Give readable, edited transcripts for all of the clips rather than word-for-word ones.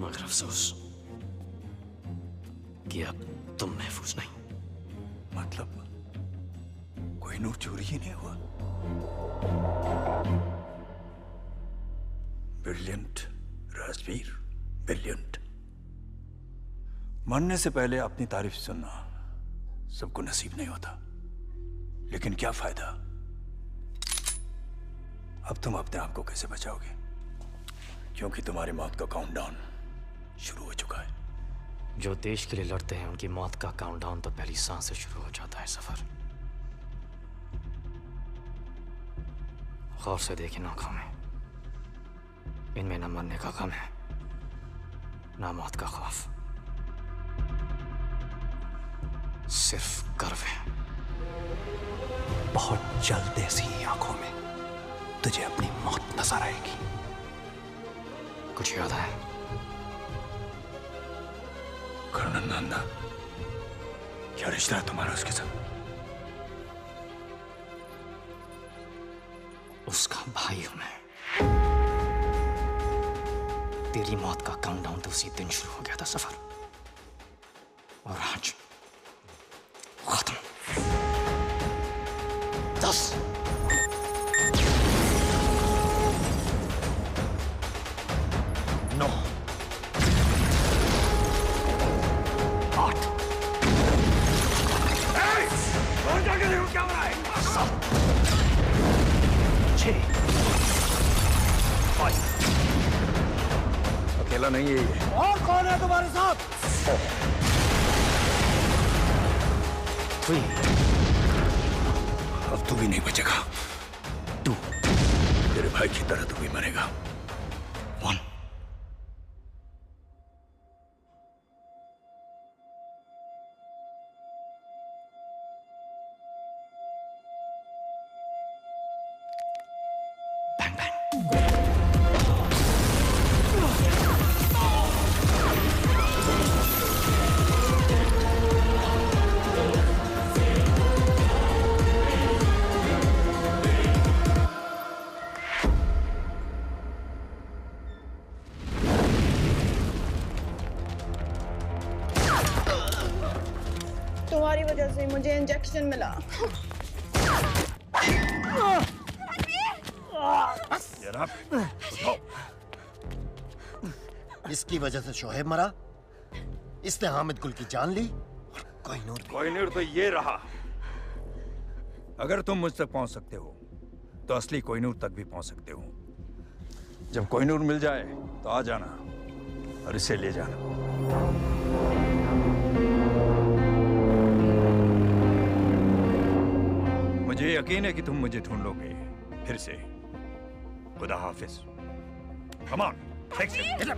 मगर अफसोस कि अब तुम महफूज नहीं। मतलब कोहिनूर चोरी ही नहीं हुआ? Brilliant Rajveer, brilliant. मरने से पहले अपनी तारीफ सुनना सबको नसीब नहीं होता, लेकिन क्या फायदा? अब तुम अपने आप को कैसे बचाओगे? क्योंकि तुम्हारी मौत का काउंटडाउन शुरू हो चुका है। जो देश के लिए लड़ते हैं उनकी मौत का काउंटडाउन तो पहली सांस से शुरू हो जाता है। सफर गौर से देखिए आंखों में, इनमें न मरने का गम है न मौत का खौफ, सिर्फ गर्व है। बहुत जल्द ऐसी आंखों में तुझे अपनी मौत नजर आएगी। कुछ याद है? कर्नल नंदा, क्या रिश्ता है तुम्हारा उसके साथ? उसका भाई हूं मैं। तेरी मौत का काउंटडाउन तो उसी दिन शुरू हो गया था सफर, और आज खत्म। 10 9 8 और जाके देखो क्या हो रहा है। 7 6 5 अकेला नहीं है ये। और कौन है तुम्हारे साथ? 3 अब तू भी नहीं बचेगा। 2 तेरे भाई की तरह तू भी मरेगा। 1 Bang bang. तुम्हारी वजह से मुझे इंजेक्शन मिला। इसकी वजह से शोहेब मरा, इसने हामिद गुल की जान ली, और कोहिनूर तो ये रहा। अगर तुम मुझ तक पहुंच सकते हो तो असली कोहिनूर तक भी पहुंच सकते हो। जब कोहिनूर मिल जाए तो आ जाना और इसे ले जाना। मुझे यकीन है कि तुम मुझे ढूंढ लोगे फिर से। खुदा हाफिज। Come on, take it.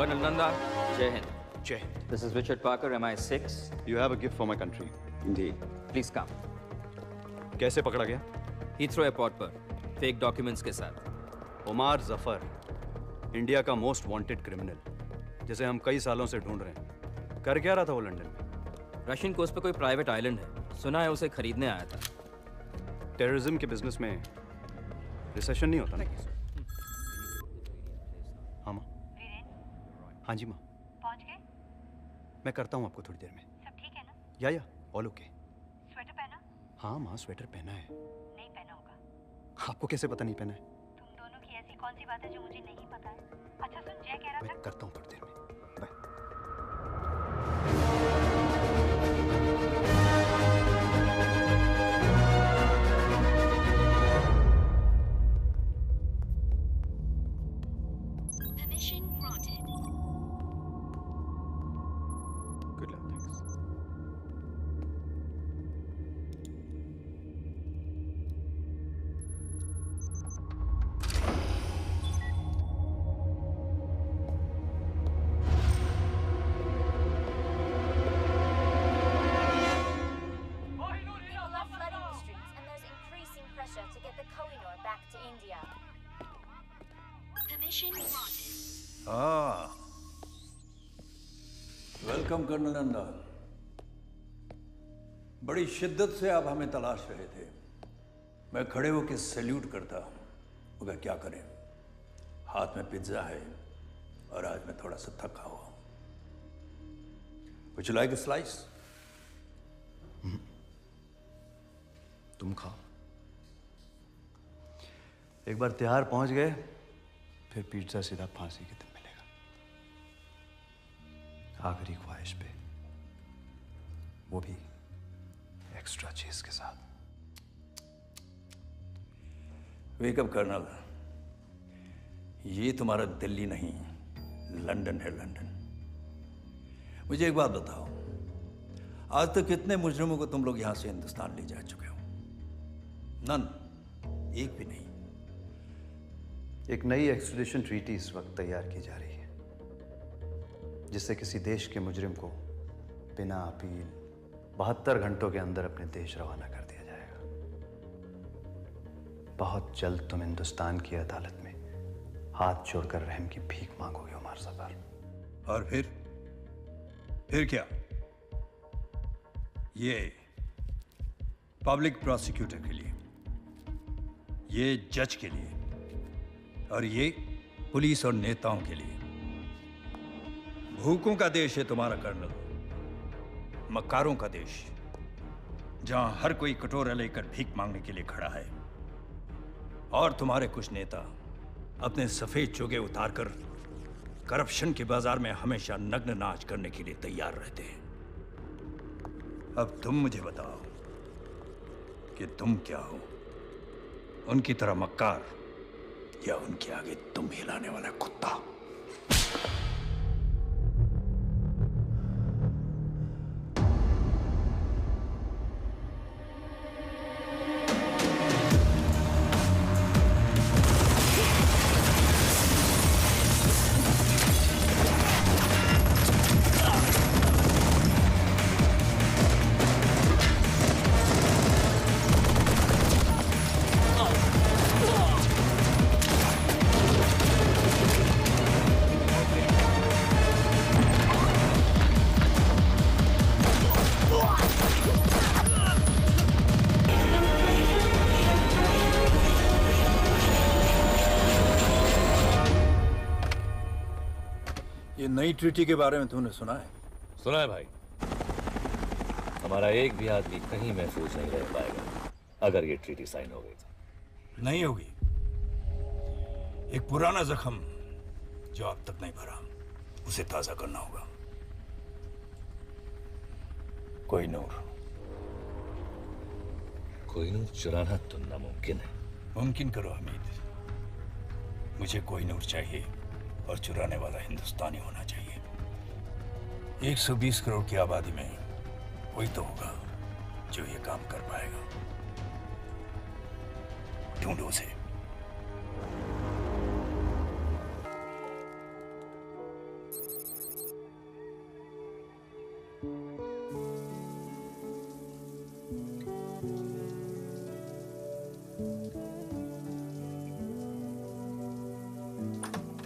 Colonel Nanda, Jai Hind. जय Hind. This is Richard Parker, MI6. You have a gift for my country. Indeed. Please come. कैसे पकड़ा गया? Heathrow Airport पर फेक डॉक्यूमेंट्स के साथ। उमार जफर, इंडिया का मोस्ट वांटेड क्रिमिनल, जिसे हम कई सालों से ढूंढ रहे हैं। कर क्या रहा था वो लंदन में? रशियन कोस्ट पे कोई प्राइवेट आइलैंड है, सुना है उसे खरीदने आया था। टेररिज्म के बिजनेस में रिसेशन नहीं होता ना? हाँ माँ। हाँ जी माँ। पहुंच गए? मैं करता हूँ आपको थोड़ी देर में। सब ठीक है ना? या ऑल ओके। स्वेटर पहना? हाँ माँ, स्वेटर पहना है। नहीं पहना होगा। आपको कैसे पता नहीं पहना है? तुम दोनों की ऐसी कौन सी बात है जो मुझे नहीं पता है? अच्छा सुन, जय कह रहा मैं था। करता हूँ थोड़ी देर में। Bye. Permission granted. Good luck, thanks. People are flooding the streets, and there's increasing pressure to get the Kohinoor back to India. Permission granted. हाँ, वेलकम कर्नल नंदा। बड़ी शिद्दत से आप हमें तलाश रहे थे। मैं खड़े होकर सैल्यूट करता, मगर क्या करें, हाथ में पिज्जा है और आज मैं थोड़ा सा थका हुआ। Would you like a slice? तुम खाओ। एक बार तिहाड़ पहुंच गए, फिर पिज्जा सीधा फांसी के दिन मिलेगा। आखिरी ख्वाहिश पे, वो भी एक्स्ट्रा चीज के साथ। वेकअप कर्नल, ये तुम्हारा दिल्ली नहीं, लंदन है, लंदन। मुझे एक बात बताओ, आज तक कितने मुजरिमों को तुम लोग यहां से हिंदुस्तान ले जा चुके हो? नन, एक भी नहीं। एक नई एक्सट्रेडिशन ट्रीटी इस वक्त तैयार की जा रही है, जिससे किसी देश के मुजरिम को बिना अपील 72 घंटों के अंदर अपने देश रवाना कर दिया जाएगा। बहुत जल्द तुम हिंदुस्तान की अदालत में हाथ जोड़कर रहम की भीख मांगोगे उमर जफर। और फिर क्या? ये पब्लिक प्रोसिक्यूटर के लिए, ये जज के लिए, और ये पुलिस और नेताओं के लिए। भूखों का देश है तुम्हारा कर्नल, मक्कारों का देश, जहां हर कोई कटोरा लेकर भीख मांगने के लिए खड़ा है। और तुम्हारे कुछ नेता अपने सफेद चोगे उतारकर करप्शन के बाजार में हमेशा नग्न नाच करने के लिए तैयार रहते हैं। अब तुम मुझे बताओ कि तुम क्या हो, उनकी तरह मक्कार या उनके आगे तुम हिलाने वाला कुत्ता? ये नई ट्रीटी के बारे में तुमने सुना है? सुना है भाई। हमारा एक भी आदमी कहीं महफूज नहीं रह पाएगा अगर ये ट्रीटी साइन हो गई तो। नहीं होगी। एक पुराना जख्म जो अब तक नहीं भरा, उसे ताजा करना होगा। कोहिनूर। कोहिनूर चुराना तो नामुमकिन है। मुमकिन करो हमीद। मुझे कोहिनूर चाहिए और चुराने वाला हिंदुस्तानी होना चाहिए। 120 करोड़ की आबादी में कोई तो होगा जो ये काम कर पाएगा। ढूंढो उसे।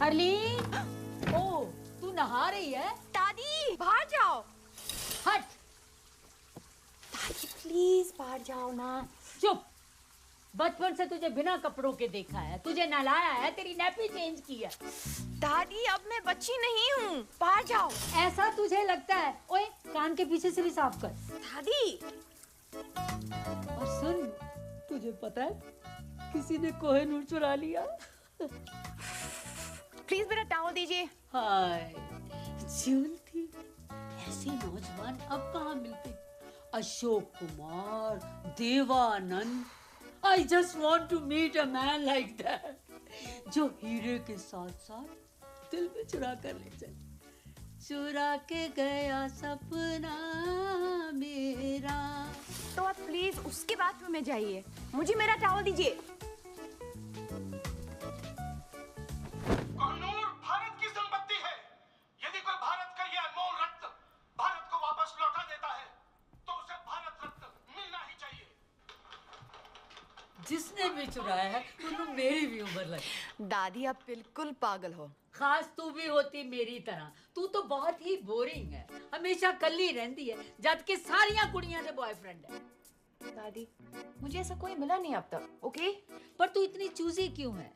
हरलीन, ओ तू नहा रही है? दादी बाहर जाओ। हट। दादी प्लीज बाहर जाओ ना। चुप। बचपन से तुझे बिना कपड़ों के देखा है, तुझे नहलाया है, तेरी नैपी चेंज की है। दादी अब मैं बच्ची नहीं हूँ, बाहर जाओ। ऐसा तुझे लगता है? ओए कान के पीछे से भी साफ कर। दादी। और सुन, तुझे पता है किसी ने कोहिनूर चुरा लिया। प्लीज मेरा टावल दीजिए। हाय ज्योति, ऐसे नौजवान अब कहाँ मिलते? Ashok Kumar, Devanand. I just want to meet a man like that, जो हीरे के साथ साथ दिल में चुरा कर ले जाए। चुरा के गया सपना मेरा। तो आप प्लीज उसके बाथरूम में जाइए, मुझे मेरा टावल दीजिए। कोहिनूर भारत की संपत्ति है। यदि कोई भारत का ये अनमोल रत्न भारत को वापस लौटा देता है तो उसे भारत रत्न मिलना ही चाहिए। जिसने भी चुराया है उन्होंने मेरी भी उम्र लगी। दादी आप बिल्कुल पागल हो। खास तू भी होती मेरी तरह। तू तो बहुत ही बोरिंग है, हमेशा कल्ली रहती है, जबकि सारियां कुड़ियां से बॉयफ्रेंड है। दादी मुझे ऐसा कोई मिला नहीं अब तक। ओके पर तू इतनी चूजी क्यों है?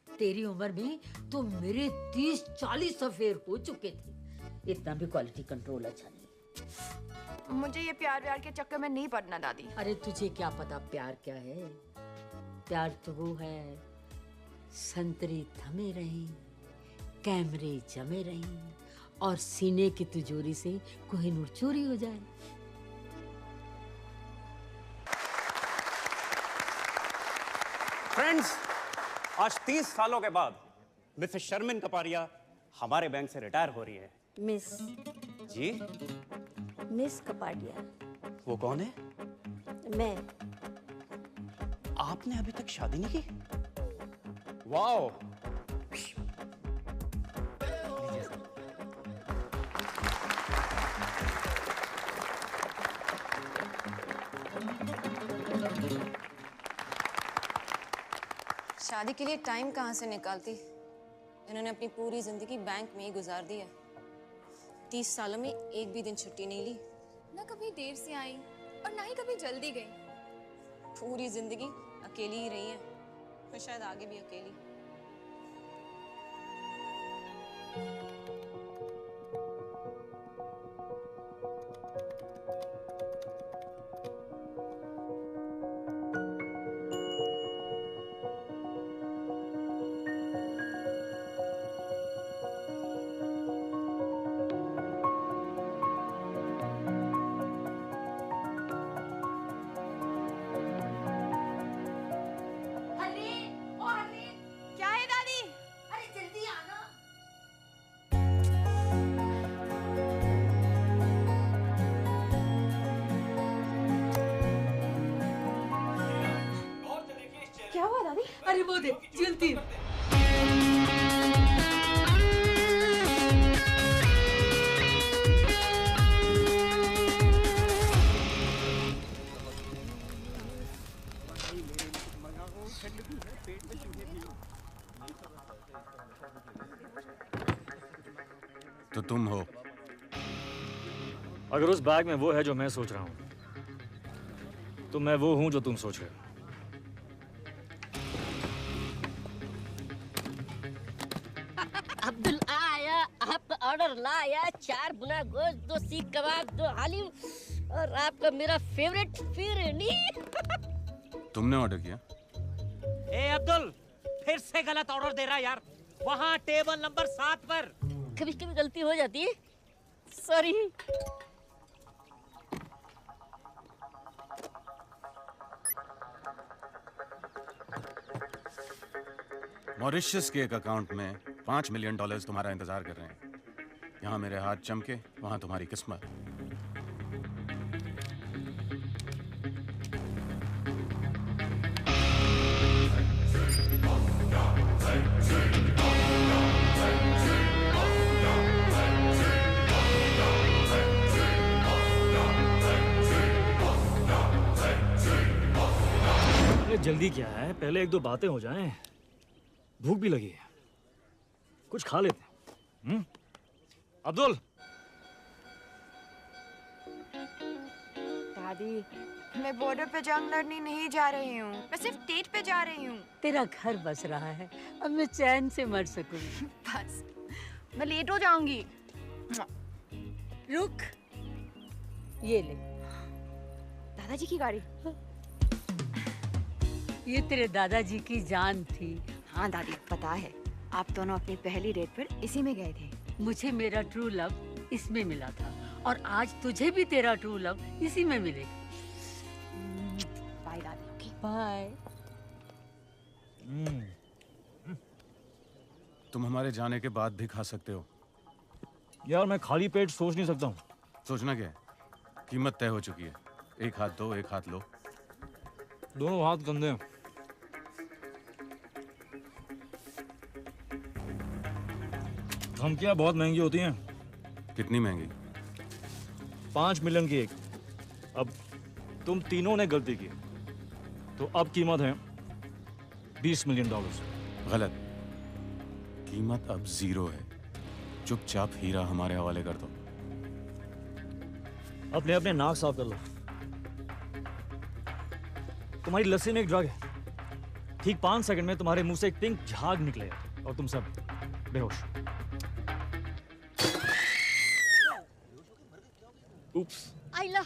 तेरी उम्र में तो मेरे 30-40 अफेयर हो चुके थे। इतना भी क्वालिटी कंट्रोल अच्छा नहीं। मुझे ये प्यार व्यार के चक्कर में नहीं पड़ना दादी। अरे तुझे क्या पता प्यार क्या है? प्यार तो वो है, संतरे थमे रहे, कैमरे जमे रहे और सीने की तिजोरी से कोहिनूर चोरी हो जाए। फ्रेंड्स, आज 30 सालों के बाद मिसेस शर्मिन कपारिया हमारे बैंक से रिटायर हो रही है। मिस जी? मिस कपाडिया। वो कौन है? मैं। आपने अभी तक शादी नहीं की? वाओ! शादी के लिए टाइम कहाँ से निकालती? इन्होंने अपनी पूरी जिंदगी बैंक में ही गुजार दी है। 30 सालों में एक भी दिन छुट्टी नहीं ली। ना कभी देर से आई और ना ही कभी जल्दी गई। पूरी जिंदगी अकेली ही रही है और शायद आगे भी अकेली। अरे वो देख जल्दी। तो तुम हो? अगर उस बैग में वो है जो मैं सोच रहा हूं, तो मैं वो हूं जो तुम सोच रहे हो। अब्दुल आया, आपका ऑर्डर लाया। 4 गुना गोश्त, 2 सीख कबाब, 2 हालिम और आपका मेरा फेवरेट फिरनी। तुमने ऑर्डर किया? ए अब्दुल, फिर से गलत ऑर्डर दे रहा है यार। वहाँ टेबल नंबर 7 पर। कभी कभी गलती हो जाती है, सॉरी। मॉरिशस के एक अकाउंट में $5 मिलियन तुम्हारा इंतजार कर रहे हैं। यहाँ मेरे हाथ चमके, वहाँ तुम्हारी किस्मत। जल्दी क्या है, पहले 1-2 बातें हो जाएं। भूख भी लगी है। कुछ खा लेते हैं। अब्दुल। दादी, मैं बॉर्डर पे जंग लड़ने नहीं जा रही हूँ, मैं सिर्फ डेट पे जा रही हूँ। तेरा घर बस रहा है, अब मैं चैन से मर सकूं। बस, मैं लेट हो जाऊंगी। रुक, ये ले। दादाजी की गाड़ी। ये तेरे दादाजी की जान थी। हाँ दादी, पता है, आप दोनों अपनी पहली डेट पर इसी में गए थे। मुझे मेरा ट्रू लव इसमें मिला था और आज तुझे भी तेरा ट्रू लव इसी में मिलेगा। बाय दादी। Okay bye. तुम हमारे जाने के बाद भी खा सकते हो। यार मैं खाली पेट सोच नहीं सकता हूँ। सोचना क्या है? कीमत तय हो चुकी है। एक हाथ दो, एक हाथ लो। दोनों हाथ गंदे हैं। धमकियाँ बहुत महंगी होती हैं। कितनी महंगी? 5 मिलियन की एक। अब तुम तीनों ने गलती की, तो अब कीमत है $20 मिलियन। गलत। कीमत अब 0 है। चुपचाप हीरा हमारे हवाले कर दो। अपने अपने नाक साफ कर लो। तुम्हारी लस्सी में एक ड्रग है। ठीक 5 सेकंड में तुम्हारे मुंह से एक पिंक झाग निकलेगा और तुम सब बेहोश। Oops. आइला,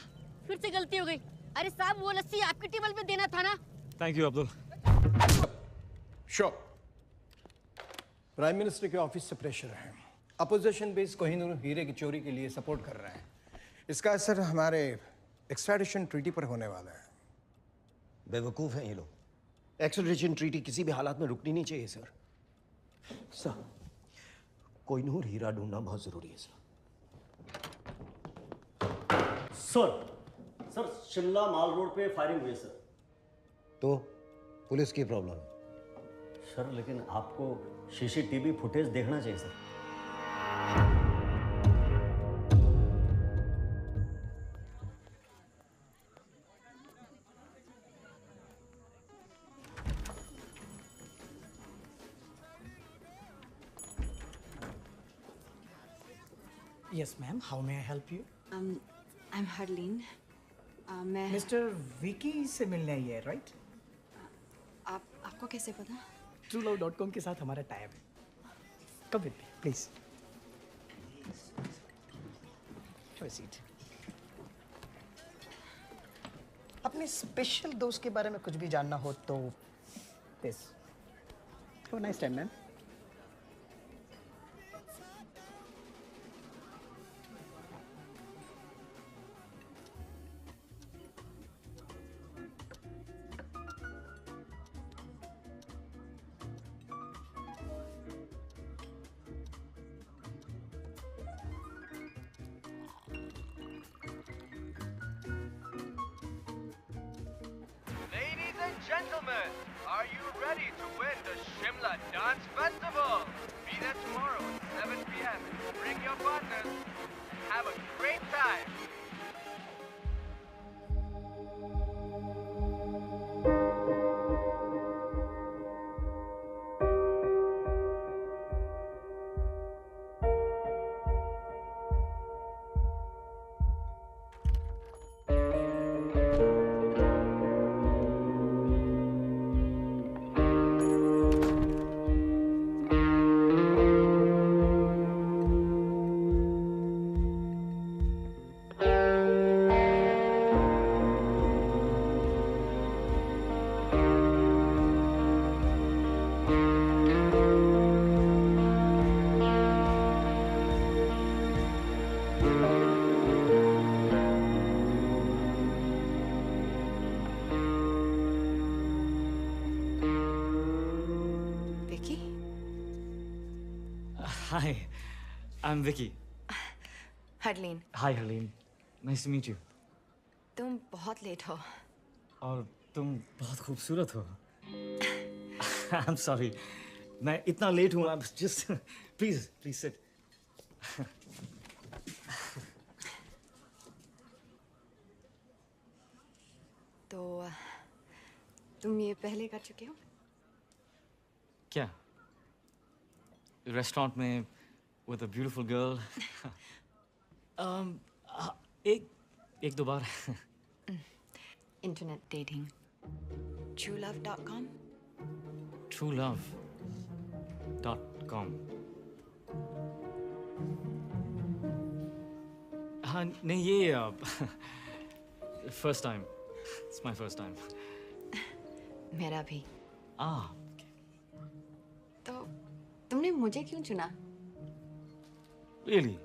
फिर से गलती हो गई। अरे साहब, वो लस्सी आपकी टेबल पे देना था ना। Thank you Abdul. Sure. Prime minister के ऑफिस से प्रेशर है। अपोजिशन बेस कोहिनूर हीरे की चोरी के लिए सपोर्ट कर रहा है। इसका असर हमारे एक्सट्रैडिशन ट्रीटी पर होने वाला है। बेवकूफ हैं ये लोग। एक्सट्रैडिशन ट्रीटी किसी भी हालात में रुकनी नहीं चाहिए सर। सर, कोहिनूर हीरा ढूंढना बहुत जरूरी है सर। सर, शिमला माल रोड पे फायरिंग हुई है सर। तो पुलिस की प्रॉब्लम है सर, लेकिन आपको सीसीटीवी फुटेज देखना चाहिए sir. Yes, ma'am. How may I help you? I'm Harleen. मैं Mr. Vicky से मिलने आई है, right? आपको कैसे पता? TrueLove.com के साथ हमारा टाइप है। Come with me, please. Have a seat. अपने स्पेशल दोस्त के बारे में कुछ भी जानना हो तो this. Have a nice time, ma'am. Ladies and gentlemen, are you ready to win the Shimla Dance Festival? Be there tomorrow at 7 p.m. Bring your partners. Have a great time. Hi, I'm Vicky. Harleen. Hi, Harleen. Nice to meet you. तुम बहुत late हो। और तुम बहुत खूबसूरत हो। I'm sorry. मैं इतना लेट हूँ। I'm just please sit. तो तुम ये पहले कर चुके हो? क्या? रेस्टोरेंट में with a beautiful girl. एक दो बार. Internet dating. TrueLove.com. TrueLove.com. हाँ नहीं ये first time. It's my first time. मेरा भी. तो तुमने मुझे क्यों चुना? Really?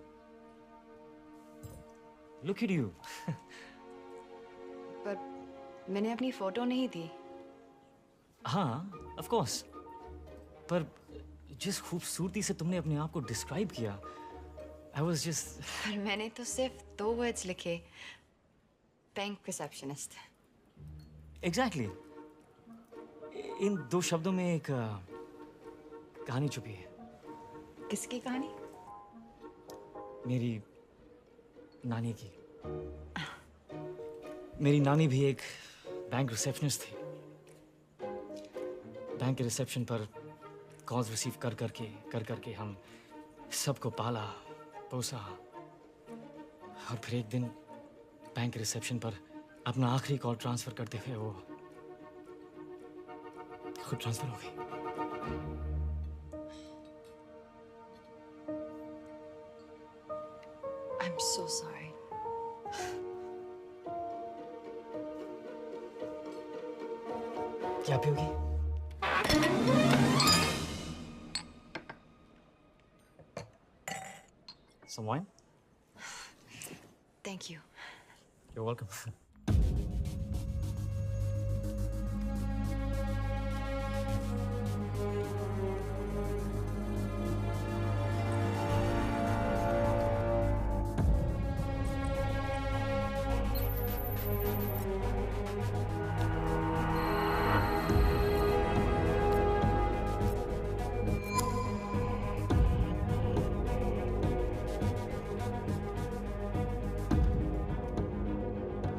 Look at you. पर मैंने अपनी फोटो नहीं दी. हाँ, of course. पर जिस खूबसूरती से तुमने अपने आप को डिस्क्राइब किया, I was just. पर मैंने तो सिर्फ 2 वर्ड्स लिखे. Bank receptionist. Exactly. इन 2 शब्दों में एक कहानी छुपी है. किसकी कहानी? मेरी नानी की. मेरी नानी भी एक बैंक रिसेप्शनिस्ट थी. बैंक के रिसेप्शन पर कॉल्स रिसीव कर करके हम सबको पाला पोसा. और फिर एक दिन बैंक के रिसेप्शन पर अपना आखिरी कॉल ट्रांसफर करते हुए वो खुद ट्रांसफर हो गई. I'm so sorry. क्या पियोगी? Some wine? Thank you. You're welcome.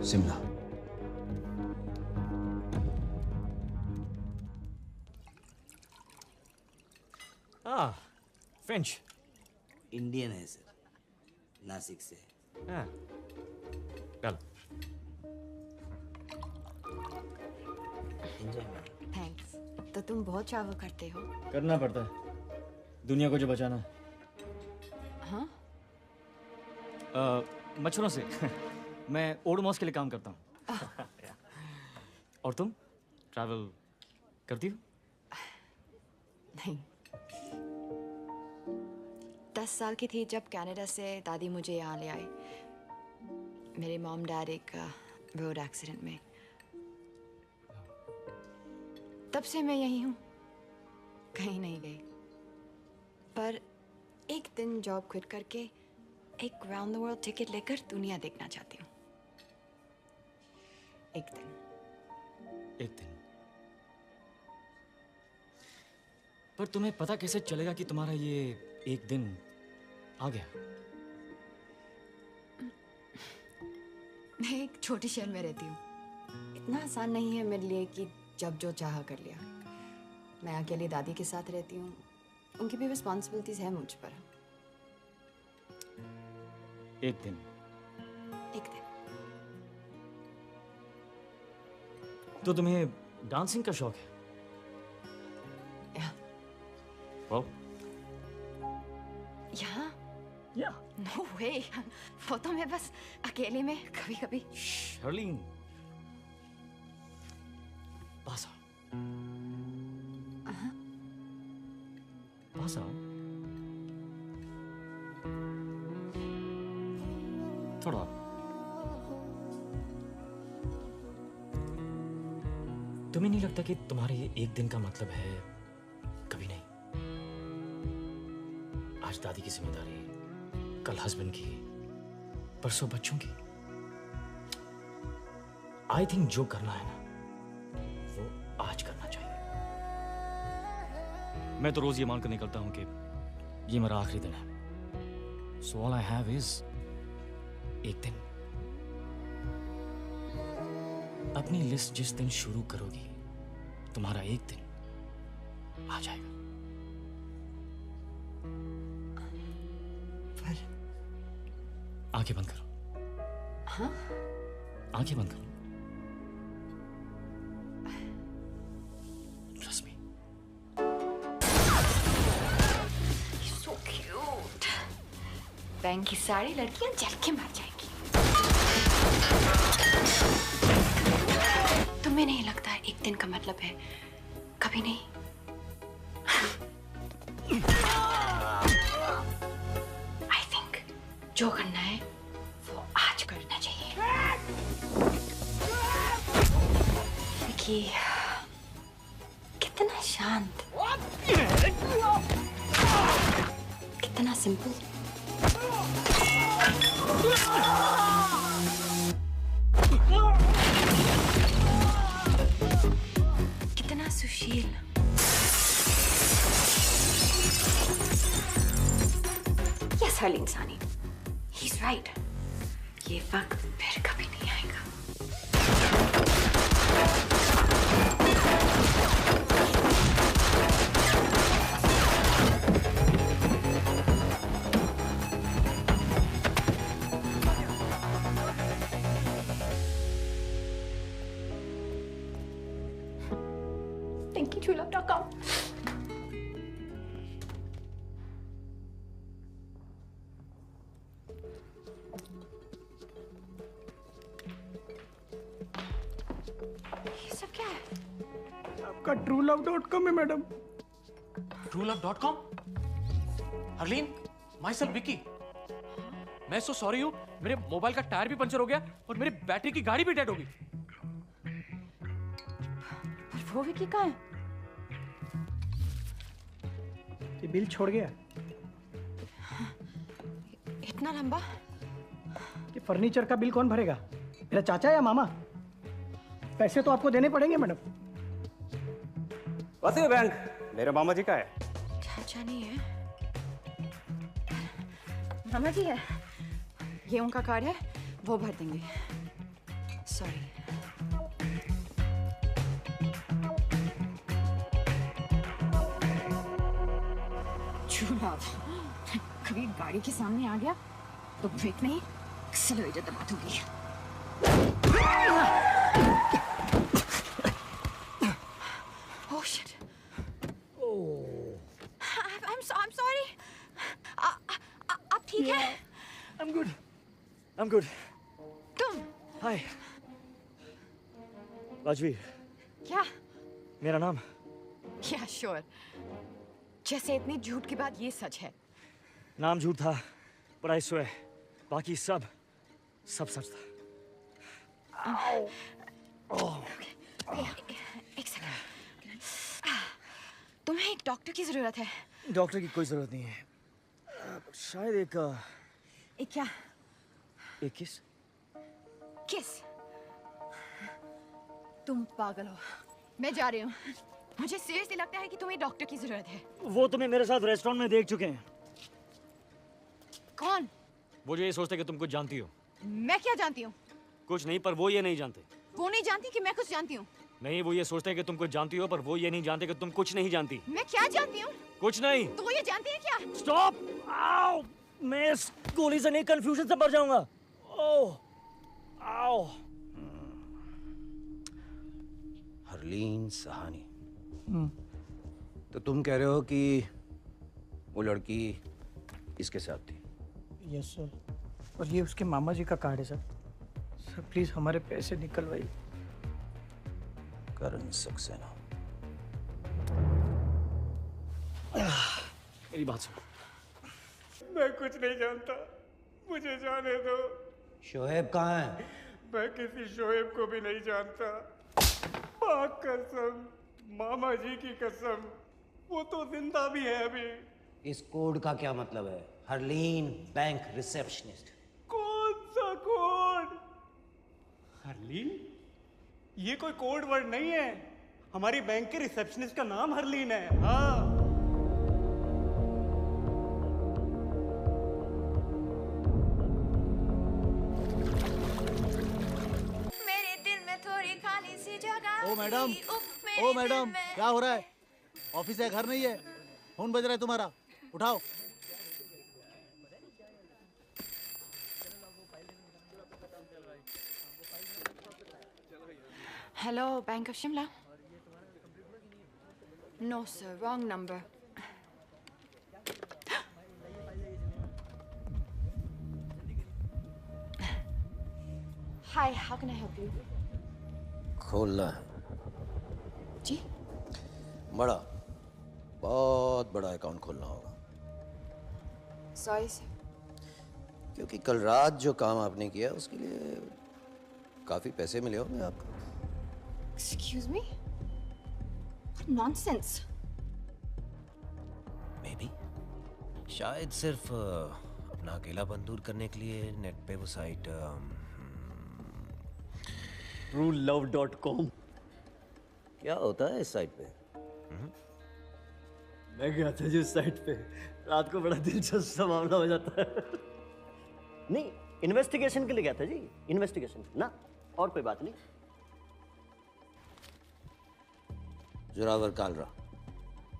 Shimla. French. Indian है सर, नासिक से. हाँ. चल. थैंक्स. तो तुम बहुत ट्रैवल करते हो? करना पड़ता है दुनिया को जो बचाना. हाँ? मच्छरों से. मैं ओडोमॉस के लिए काम करता हूँ. और तुम ट्रैवल करती हो? नहीं. 10 साल की थी जब कनाडा से दादी मुझे यहाँ ले आई. मेरे मॉम डैड एक रोड एक्सीडेंट में. तब से मैं यही हूँ, कहीं नहीं गई. पर एक दिन जॉब क्विट करके एक राउंड द वर्ल्ड टिकट लेकर दुनिया देखना चाहती हूँ. एक दिन. पर तुम्हें पता कैसे चलेगा कि तुम्हारा ये एक दिन आ गया? मैं एक छोटी शहर में रहती हूँ. इतना आसान नहीं है मेरे लिए कि जब जो चाहा कर लिया. मैं अकेली दादी के साथ रहती हूँ. उनकी भी रिस्पॉन्सिबिलिटीज है मुझ पर. एक दिन. तो तुम्हें डांसिंग का शौक है? Well? यहाँ? Yeah. No way. वो तो मैं बस अकेले में कभी-कभी. Charlene. पास आओ. पास आओ. थोड़ा. तुम्हें नहीं लगता कि तुम्हारे ये एक दिन का मतलब है कभी नहीं? आज दादी की जिम्मेदारी, कल हस्बैंड की, परसों बच्चों की. आई थिंक जो करना है ना वो आज करना चाहिए. मैं तो रोज ये मानकर निकलता हूं कि ये मेरा आखिरी दिन है. So all I have is एक दिन. अपनी लिस्ट जिस दिन शुरू करोगी तुम्हारा एक दिन आ जाएगा. आंखें बंद करो। हाँ? आंखें बंद करो। Trust me. So cute. Bank की सारी लड़कियां जल के मर जाएंगी। तुम्हें नहीं लगता है एक दिन का मतलब है कभी नहीं? I think जो करना है वो आज करना चाहिए। विकी कितना शांत, कितना सिंपल। कितना सुशील। यस हर्लीन सानी, he's right. ये वक्त फिर कभी नहीं आएगा। Thank you, Chula.com. ये सब क्या है? आपका truelove.com है madam. truelove.com? Harleen, myself Vicky. मैं so sorry हूँ, मेरे मोबाइल का टायर भी पंचर हो गया और मेरी बैटरी की गाड़ी भी डेड हो गई। वो विकी कहाँ है? ये बिल छोड़ गया इतना लंबा? कि फर्नीचर का बिल कौन भरेगा? मेरा चाचा या मामा? पैसे तो आपको देने पड़ेंगे मैडम। वैसे ये बैंक मेरे मामा जी का है। चाचा नहीं है, मामा जी है। ये उनका कार्ड है, वो भर देंगे। सॉरी। कभी गाड़ी के सामने आ गया तो ब्रेक नहीं, एक्सेलरेटर दबा दूंगी। Oh shit. I'm sorry. आप ठीक हैं? I'm good. I'm good. तुम? Hi. राजवीर, क्या? मेरा नाम। क्या श्योर? जैसे इतने झूठ के बाद ये सच है। नाम झूठ था, पर आई स्वेयर बाकी सब सच था। एक सेकंड। तुम्हें एक डॉक्टर की जरूरत है। डॉक्टर की कोई जरूरत नहीं है। शायद एक क्या? एक किस। तुम पागल हो। मैं जा रही हूँ। मुझे सीरियसली लगता है कि तुम्हें डॉक्टर की जरूरत है। वो तुम्हें मेरे साथ रेस्टोरेंट में देख चुके हैं। कौन? वो जो ये सोचते कि तुम कुछ जानती हो। मैं क्या जानती हूँ? कुछ नहीं, पर वो ये नहीं जानते। वो नहीं जानती कि मैं कुछ जानती हूँ। नहीं, वो ये सोचते हैं कि तुम कुछ जानती हो, पर वो ये नहीं जानते कि तुम कुछ नहीं जानती। मैं क्या जानती हूँ? कुछ नहीं। तो वो ये जानती है क्या? स्टॉप! आओ! मैं इस गोली से नहीं, कंफ्यूजन से मर जाऊंगा। ओह! आओ! हरलीन सहानी। तो तुम कह रहे हो कि वो लड़की इसके साथ थी? Yes sir. और ये उसके मामा जी का कार्ड है सर। सर प्लीज हमारे पैसे निकलवाइए। करण सक्सेना। मेरी बात सुनो। मैं कुछ नहीं जानता, मुझे जाने दो। शोएब कहाँ है? मैं किसी शोएब को भी नहीं जानता। पाक कसम, मामा जी की कसम, वो तो जिंदा भी है अभी। इस कोड का क्या मतलब है? Harleen bank receptionist. कौन सा कोड? हरलीन? ये कोई कोड वर्ड नहीं है। हमारी बैंक के रिसेप्शनिस्ट का नाम हरलीन है। हाँ। मेरे दिल में थोड़ी खाली सी जगह। ओ मैडम, क्या हो रहा है? ऑफिस है, घर नहीं है? फोन बज रहा है तुम्हारा। उठाओ। Hello, Bank of Shimla. No, sir, wrong number. Hi, how can I help you? खोलना है। जी? बड़ा, बहुत बड़ा अकाउंट खोलना होगा। Sorry, sir. क्योंकि कल रात जो काम आपने किया उसके लिए काफी पैसे मिले होंगे आपको। Excuse me? What nonsense! Maybe. शायद सिर्फ अपना अकेलापन दूर करने के लिए नेट पे वो साइट truelove.com क्या होता है इस साइट पे? मैं गया था जी उस साइट पे, रात को बड़ा दिलचस्प सा मामला हो जाता है। नहीं, इन्वेस्टिगेशन के लिए गया था जी, इन्वेस्टिगेशन ना, और कोई बात नहीं। Zorawar Kalra,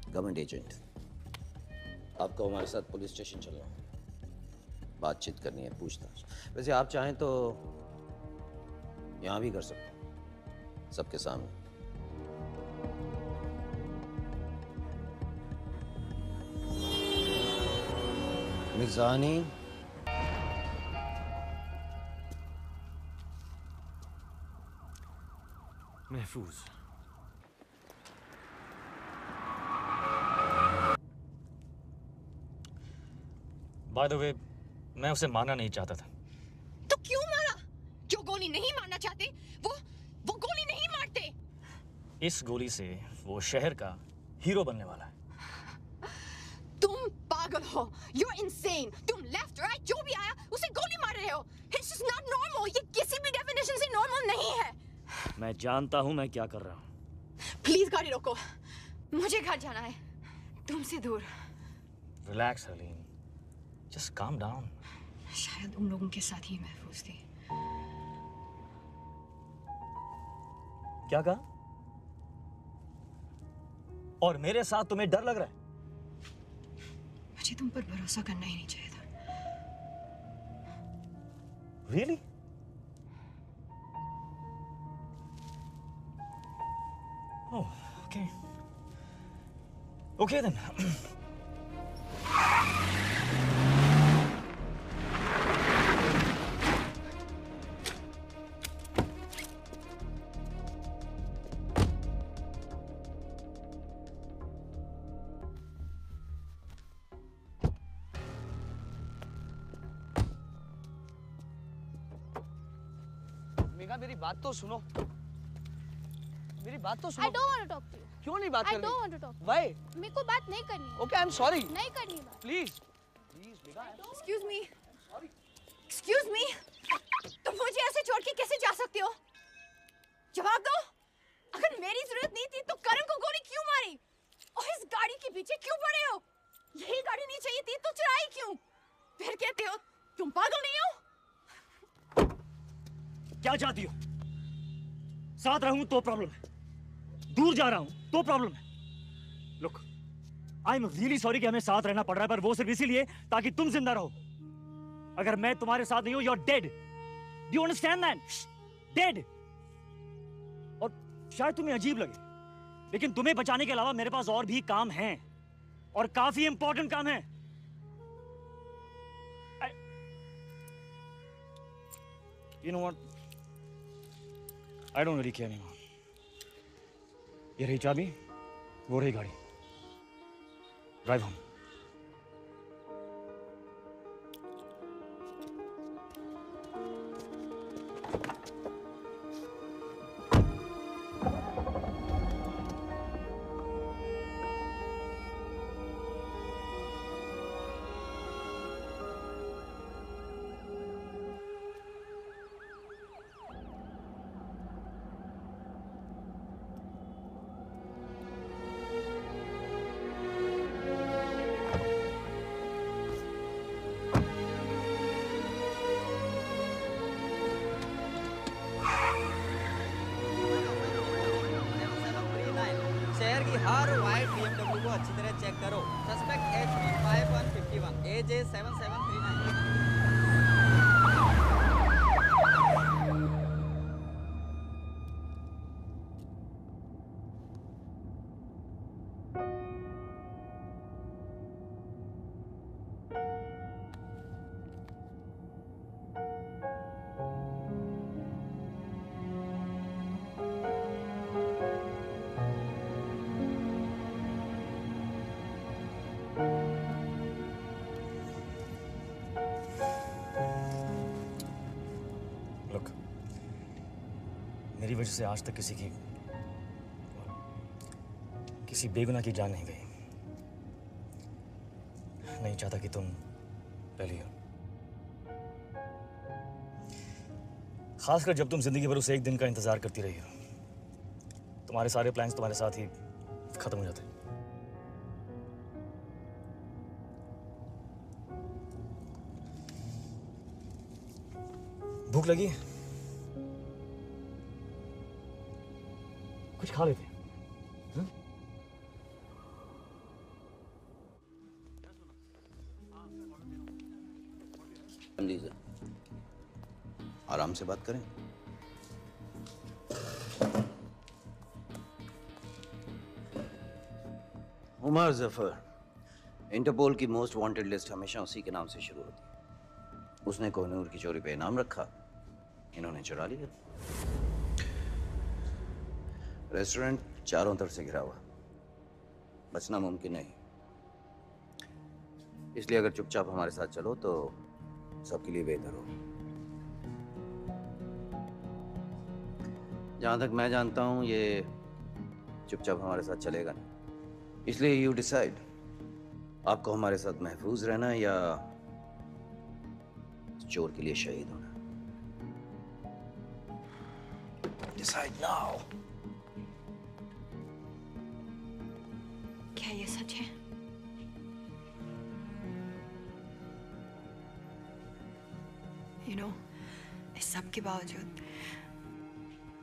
government agent. आपको हमारे साथ पुलिस स्टेशन चलना है, बातचीत करनी है, पूछताछ। वैसे आप चाहें तो यहाँ भी कर सकते हैं, सबके सामने। मिर्जानी, महफूज। बाय द वे, मैं उसे मारना नहीं चाहता था। तो क्यों मारा? जो गोली नहीं मारना चाहते, वो गोली नहीं मारते। इस गोली से वो शहर का हीरो बनने वाला है। तुम पागल हो, you're insane. तुम लेफ्ट राइट जो भी आया उसे गोली मार रहे हो। It's just not normal. ये किसी भी डेफिनेशन से नॉर्मल नहीं है। मैं जानता हूं मैं क्या कर रहा हूं। प्लीज गाड़ी रोको, मुझे घर जाना है, तुमसे दूर। Relax Haleem, just calm down. शायद उन लोगों के साथ ही महफूज थी। क्या कहा? और मेरे साथ तुम्हें डर लग रहा है? मुझे तुम पर भरोसा करना ही नहीं चाहिए था। Really? Oh, okay. Okay then. Megha, मेरी बात तो सुनो। मेरी बात तो सुनो। I don't want to talk to you. क्यों नहीं बात करनी? I don't want to talk. Why? मेरे को बात नहीं करनी है। Okay, I'm sorry. नहीं करनी बात। Please. Please, Megha. Excuse me. Excuse me. तुम मुझे ऐसे छोड़ के कैसे जा सकते हो? जवाब दो। अगर मेरी जरूरत नहीं थी तो करण को गोली क्यों मारी? और इस गाड़ी के पीछे क्यों पड़े हो? यही गाड़ी नहीं चाहिए थी तो चुराई क्यों? फिर कहते हो तुम पागल नहीं हो? क्या चाहती हो? साथ रहूं तो प्रॉब्लम है, दूर जा रहा हूं तो प्रॉब्लम है। Look, I am really sorry कि हमें साथ रहना पड़ रहा है, पर वो सिर्फ इसीलिए ताकि तुम जिंदा रहो। अगर मैं तुम्हारे साथ नहीं हूं, you are dead. Do you understand that? Dead. और शायद तुम्हें अजीब लगे, लेकिन तुम्हें बचाने के अलावा मेरे पास और भी काम हैं, और काफी इंपॉर्टेंट काम है। You know what? I don't really care anymore. ये रही चाबी, वो रही गाड़ी। Drive home. शहर की हर वाइट BMW को अच्छी तरह चेक करो। Suspect HP 5151, AJ 7739। मेरी वजह से आज तक किसी बेगुनाह की जान नहीं गई। नहीं चाहता कि तुम पहली हो, खासकर जब तुम जिंदगी भर उस एक दिन का इंतजार करती रही हो। तुम्हारे सारे प्लान्स तुम्हारे साथ ही खत्म हो जाते। भूख लगी? कुछ खा लेते। लीजिए, आराम से बात करें। उमर जफर, इंटरपोल की मोस्ट वांटेड लिस्ट हमेशा उसी के नाम से शुरू होती है। उसने कोहिनूर की चोरी पे इनाम रखा, इन्होंने चुरा लिया। रेस्टोरेंट चारों तरफ से घिरा हुआ, बचना मुमकिन नहीं। इसलिए अगर चुपचाप हमारे साथ चलो तो सबके लिए बेहतर हो। जहां तक मैं जानता हूं ये चुपचाप हमारे साथ चलेगा नहीं। इसलिए यू डिसाइड, आपको हमारे साथ महफूज रहना या चोर के लिए शहीद होना। Decide now. क्या ये सच है? इस सब के बावजूद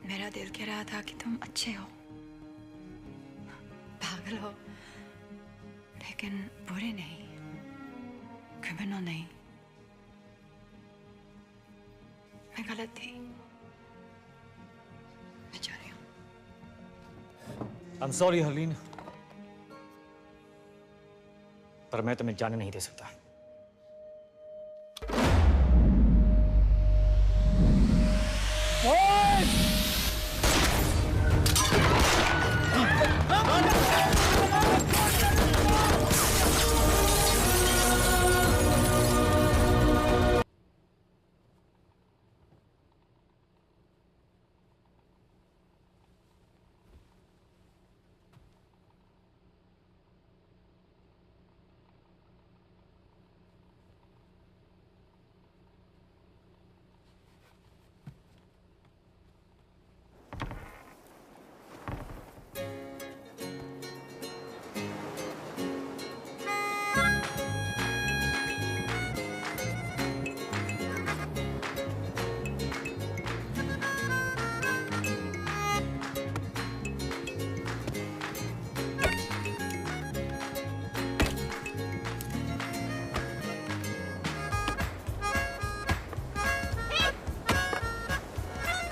मेरा दिल कह रहा था कि तुम अच्छे हो, पागल हो, लेकिन बुरे नहीं, क्रिमिनल नहीं। मैं गलत थी, मैं जा रही हूँ। I'm sorry हरलीन, पर मैं तुम्हें जाने नहीं दे सकता।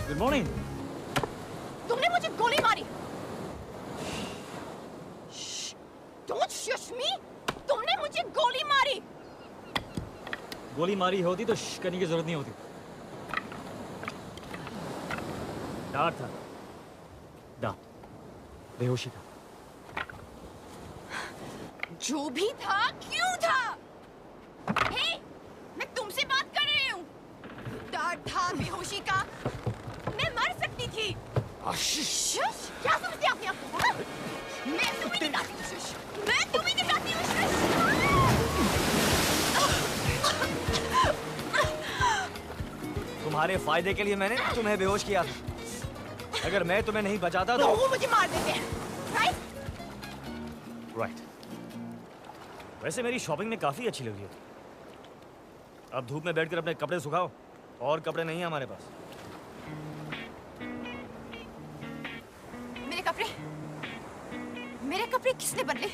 Good morning. तुमने मुझे गोली मारी। Don't shush me! तुमने मुझे गोली मारी। गोली मारी होती तो श्श करने की जरूरत नहीं होती। डर था, डर, बेहोशी था। जो भी था, क्यों था? हे, मैं तुमसे बात कर रही हूँ। डर था, बेहोशी का। मैं मर सकती थी। शुश, क्या समझते अपने आप को? मैं तुम्हें दिखाती हूँ शुश। मैं तुम्हें दिखाती हूँ शुश। तुम्हारे फायदे के लिए मैंने तुम्हें बेहोश किया था। अगर मैं तुम्हें नहीं बचाता तो वो मुझे मार देते हैं, राइट? राइट। वैसे मेरी शॉपिंग में काफी अच्छी लग रही है। अब धूप में बैठकर अपने कपड़े सुखाओ, और कपड़े नहीं है हमारे पास। मेरे कपड़े मेरे कपड़े किसने बदले?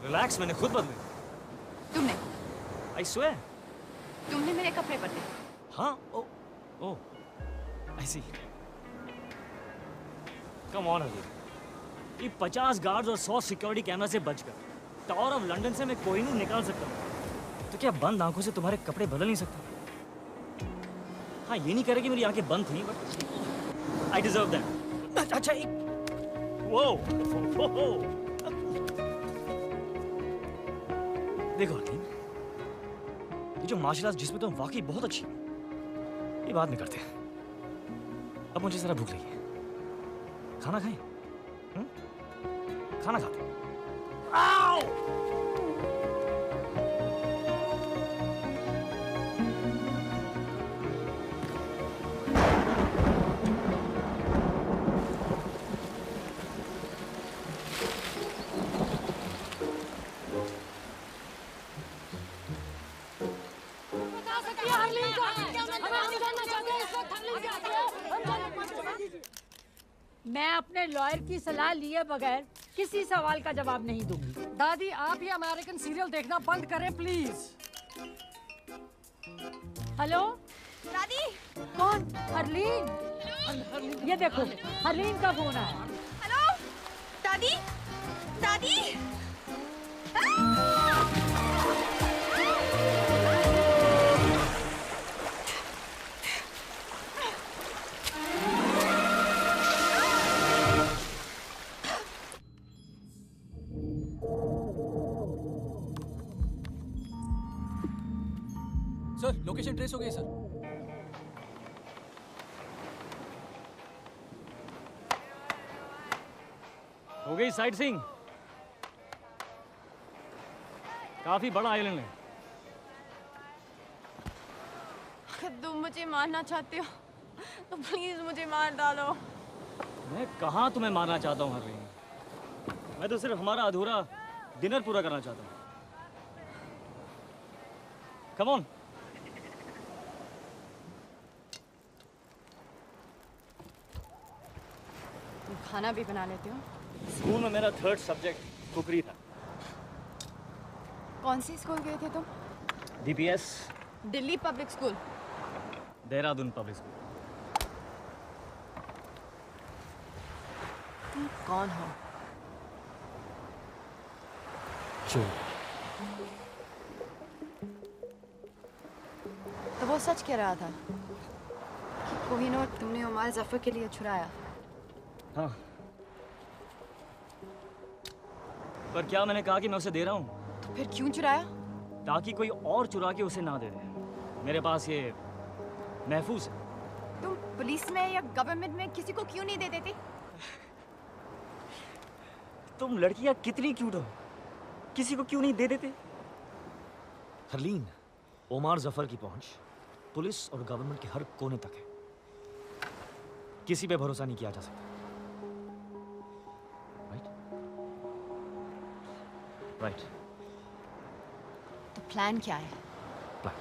रिलैक्स, मैंने खुद बदले। तुमने? I swear. तुमने मेरे कपड़े बदले? हाँ, ओ, आई सी। कम ऑन अभी। ये 50 गार्ड्स और 100 सिक्योरिटी कैमरा से बचकर टावर ऑफ लंदन से मैं कोहिनूर निकाल सकता हूँ, तो क्या बंद आंखों से तुम्हारे कपड़े बदल नहीं सकता? हाँ, ये नहीं कह रहे कि मेरी आंखें बंद थी, बट आई डिजर्व दैट। अच्छा, एक वो देखो हरलीन, ये जो मार्शल आर्ट्स जिसमें तुम वाकई बहुत अच्छी, ये बात नहीं करते। अब मुझे जरा भूख लगी है, खाना खाएं? खाना खाते हैं। आओ! मैं अपने लॉयर की सलाह लिए बगैर किसी सवाल का जवाब नहीं दूंगी। दादी, आप ये अमेरिकन सीरियल देखना बंद करें प्लीज। हेलो दादी। कौन? हरलीन। ये देखो, हरलीन का फोन है। हेलो दादी। दादी। सर, लोकेशन ट्रेस हो गई सर। हो गई साइट सीइंग। काफी बड़ा आइलैंड है। अगर तुम मुझे मारना चाहते हो तो प्लीज मुझे मार डालो। मैं कहाँ तुम्हें मारना चाहता हूँ हरलीन, मैं तो सिर्फ हमारा अधूरा डिनर पूरा करना चाहता हूँ। Come on. तुम खाना भी बना लेते हो? स्कूल में मेरा 3rd सब्जेक्ट कुकरी था। कौन सी स्कूल गए थे तुम? DPS, Delhi public school. Dehradun public school. तुम कौन हो? चोर। तो वो सच कह रहा था कि कोहिनूर तुमने उमर जफर के लिए छुड़ाया। हाँ, पर क्या मैंने कहा कि मैं उसे दे रहा हूँ? तो फिर क्यों चुराया? ताकि कोई और चुरा के उसे ना दे दे। मेरे पास ये महफूज है। तुम पुलिस में या गवर्नमेंट में किसी को क्यों नहीं दे देते? तुम लड़कियां कितनी क्यूट हो, किसी को क्यों नहीं दे देते? हरलीन, ओमार जफर की पहुंच पुलिस और गवर्नमेंट के हर कोने तक है। किसी पे भरोसा नहीं किया जा सकता। राइट। तो प्लान क्या है? प्लान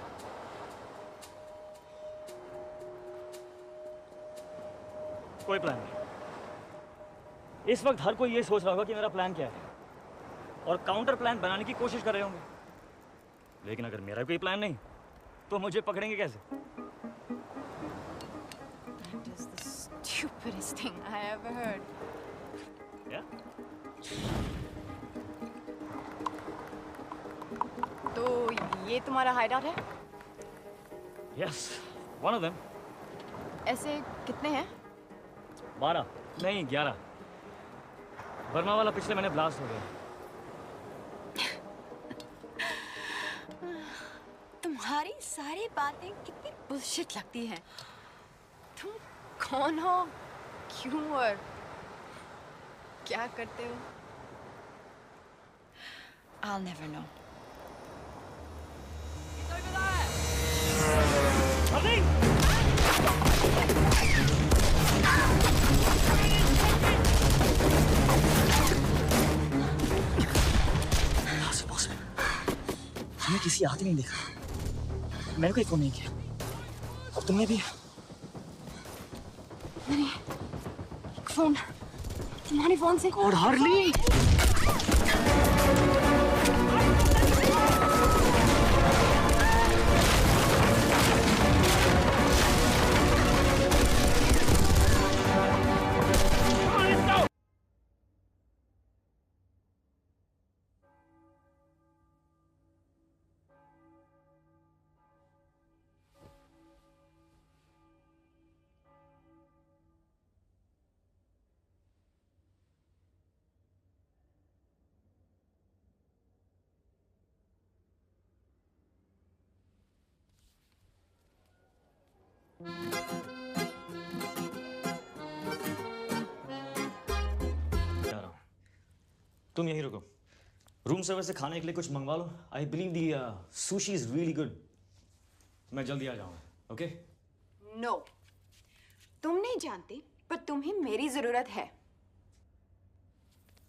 कोई प्लान नहीं। इस वक्त हर कोई ये सोच रहा होगा कि मेरा प्लान क्या है और काउंटर प्लान बनाने की कोशिश कर रहे होंगे। लेकिन अगर मेरा कोई प्लान नहीं तो मुझे पकड़ेंगे कैसे? That is the stupidest thing I ever heard. Yeah? तो ये तुम्हारा हाइडआउट है? Yes, one of them. ऐसे कितने हैं? 12 नहीं 11। बर्मा वाला पिछले महीने ब्लास्ट हो गया। तुम्हारी सारी बातें कितनी बुलशिट लगती हैं। तुम कौन हो, क्यों और क्या करते हो? I'll never know. हमने किसी आदमी नहीं देखा, मैंने कोई फोन नहीं किया और तुमने भी? मैंने फोन तुम्हारे फोन से। और हरली तुम यहीं रुको। रूम सर्विस से खाने के लिए कुछ मंगवा लो। I believe the sushi is really good. मैं जल्दी आ जाऊंगा। ओके? नो, तुम नहीं जानती पर तुम्हें मेरी जरूरत है।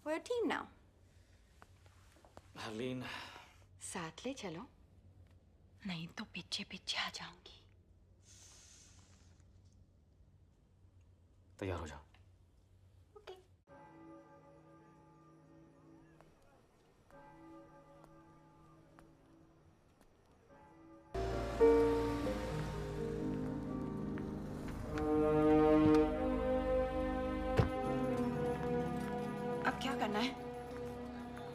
We're a team now. Harleen, साथ ले चलो, नहीं तो पीछे पीछे आ जाऊंगी। तैयार हो जाओ। अब क्या करना है?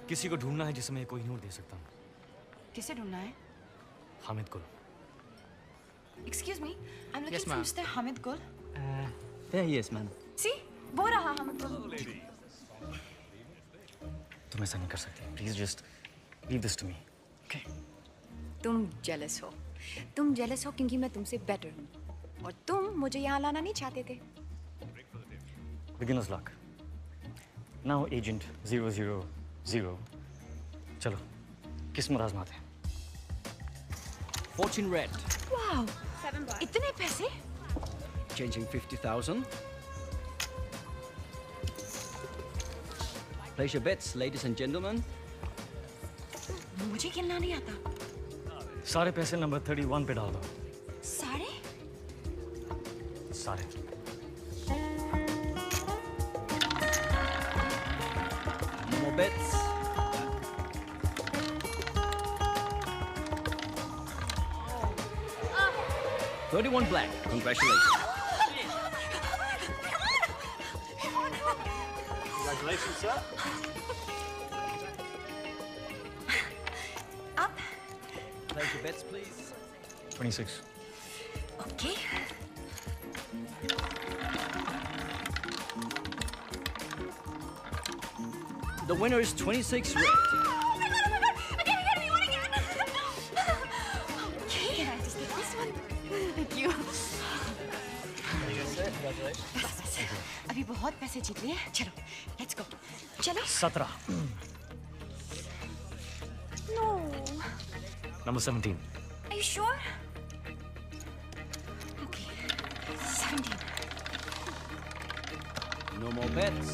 किसी को ढूंढना है जिसे मैं कोहिनूर दे सकता हूँ। किसे ढूंढना है? हामिद गुल। Excuse me, I'm looking Yes, for ma'am. Mr. Hamid Gul. There he is, ma'am. See, वो रहा Hamid Gul. तुम ऐसा नहीं कर सकती। Please just leave this to me. Okay? तुम जेलस हो। तुम जेलस हो क्योंकि मैं तुमसे बेटर हूँ और तुम मुझे यहाँ लाना नहीं चाहते थे। Beginners luck. Now agent 000। चलो, किस्मत आजमाते हैं। Fortune red. वाह, इतने पैसे? Changing 50,000. Place your bets, ladies and gentlemen. मुझे खेलना नहीं आता। सारे पैसे नंबर 31 पे डाल दो। सारे? सारे। More bets. $31 black. Congratulations. Congratulations, sir. Up. Place your bets, please. 26. Okay. The winner is 26 red. Okay, I just get this one. Thank you. बस, अभी बहुत पैसे जीत लिए। चलो, let's go. चलो। 17। No. Number 17। Are you sure? Okay. 17. No more bets.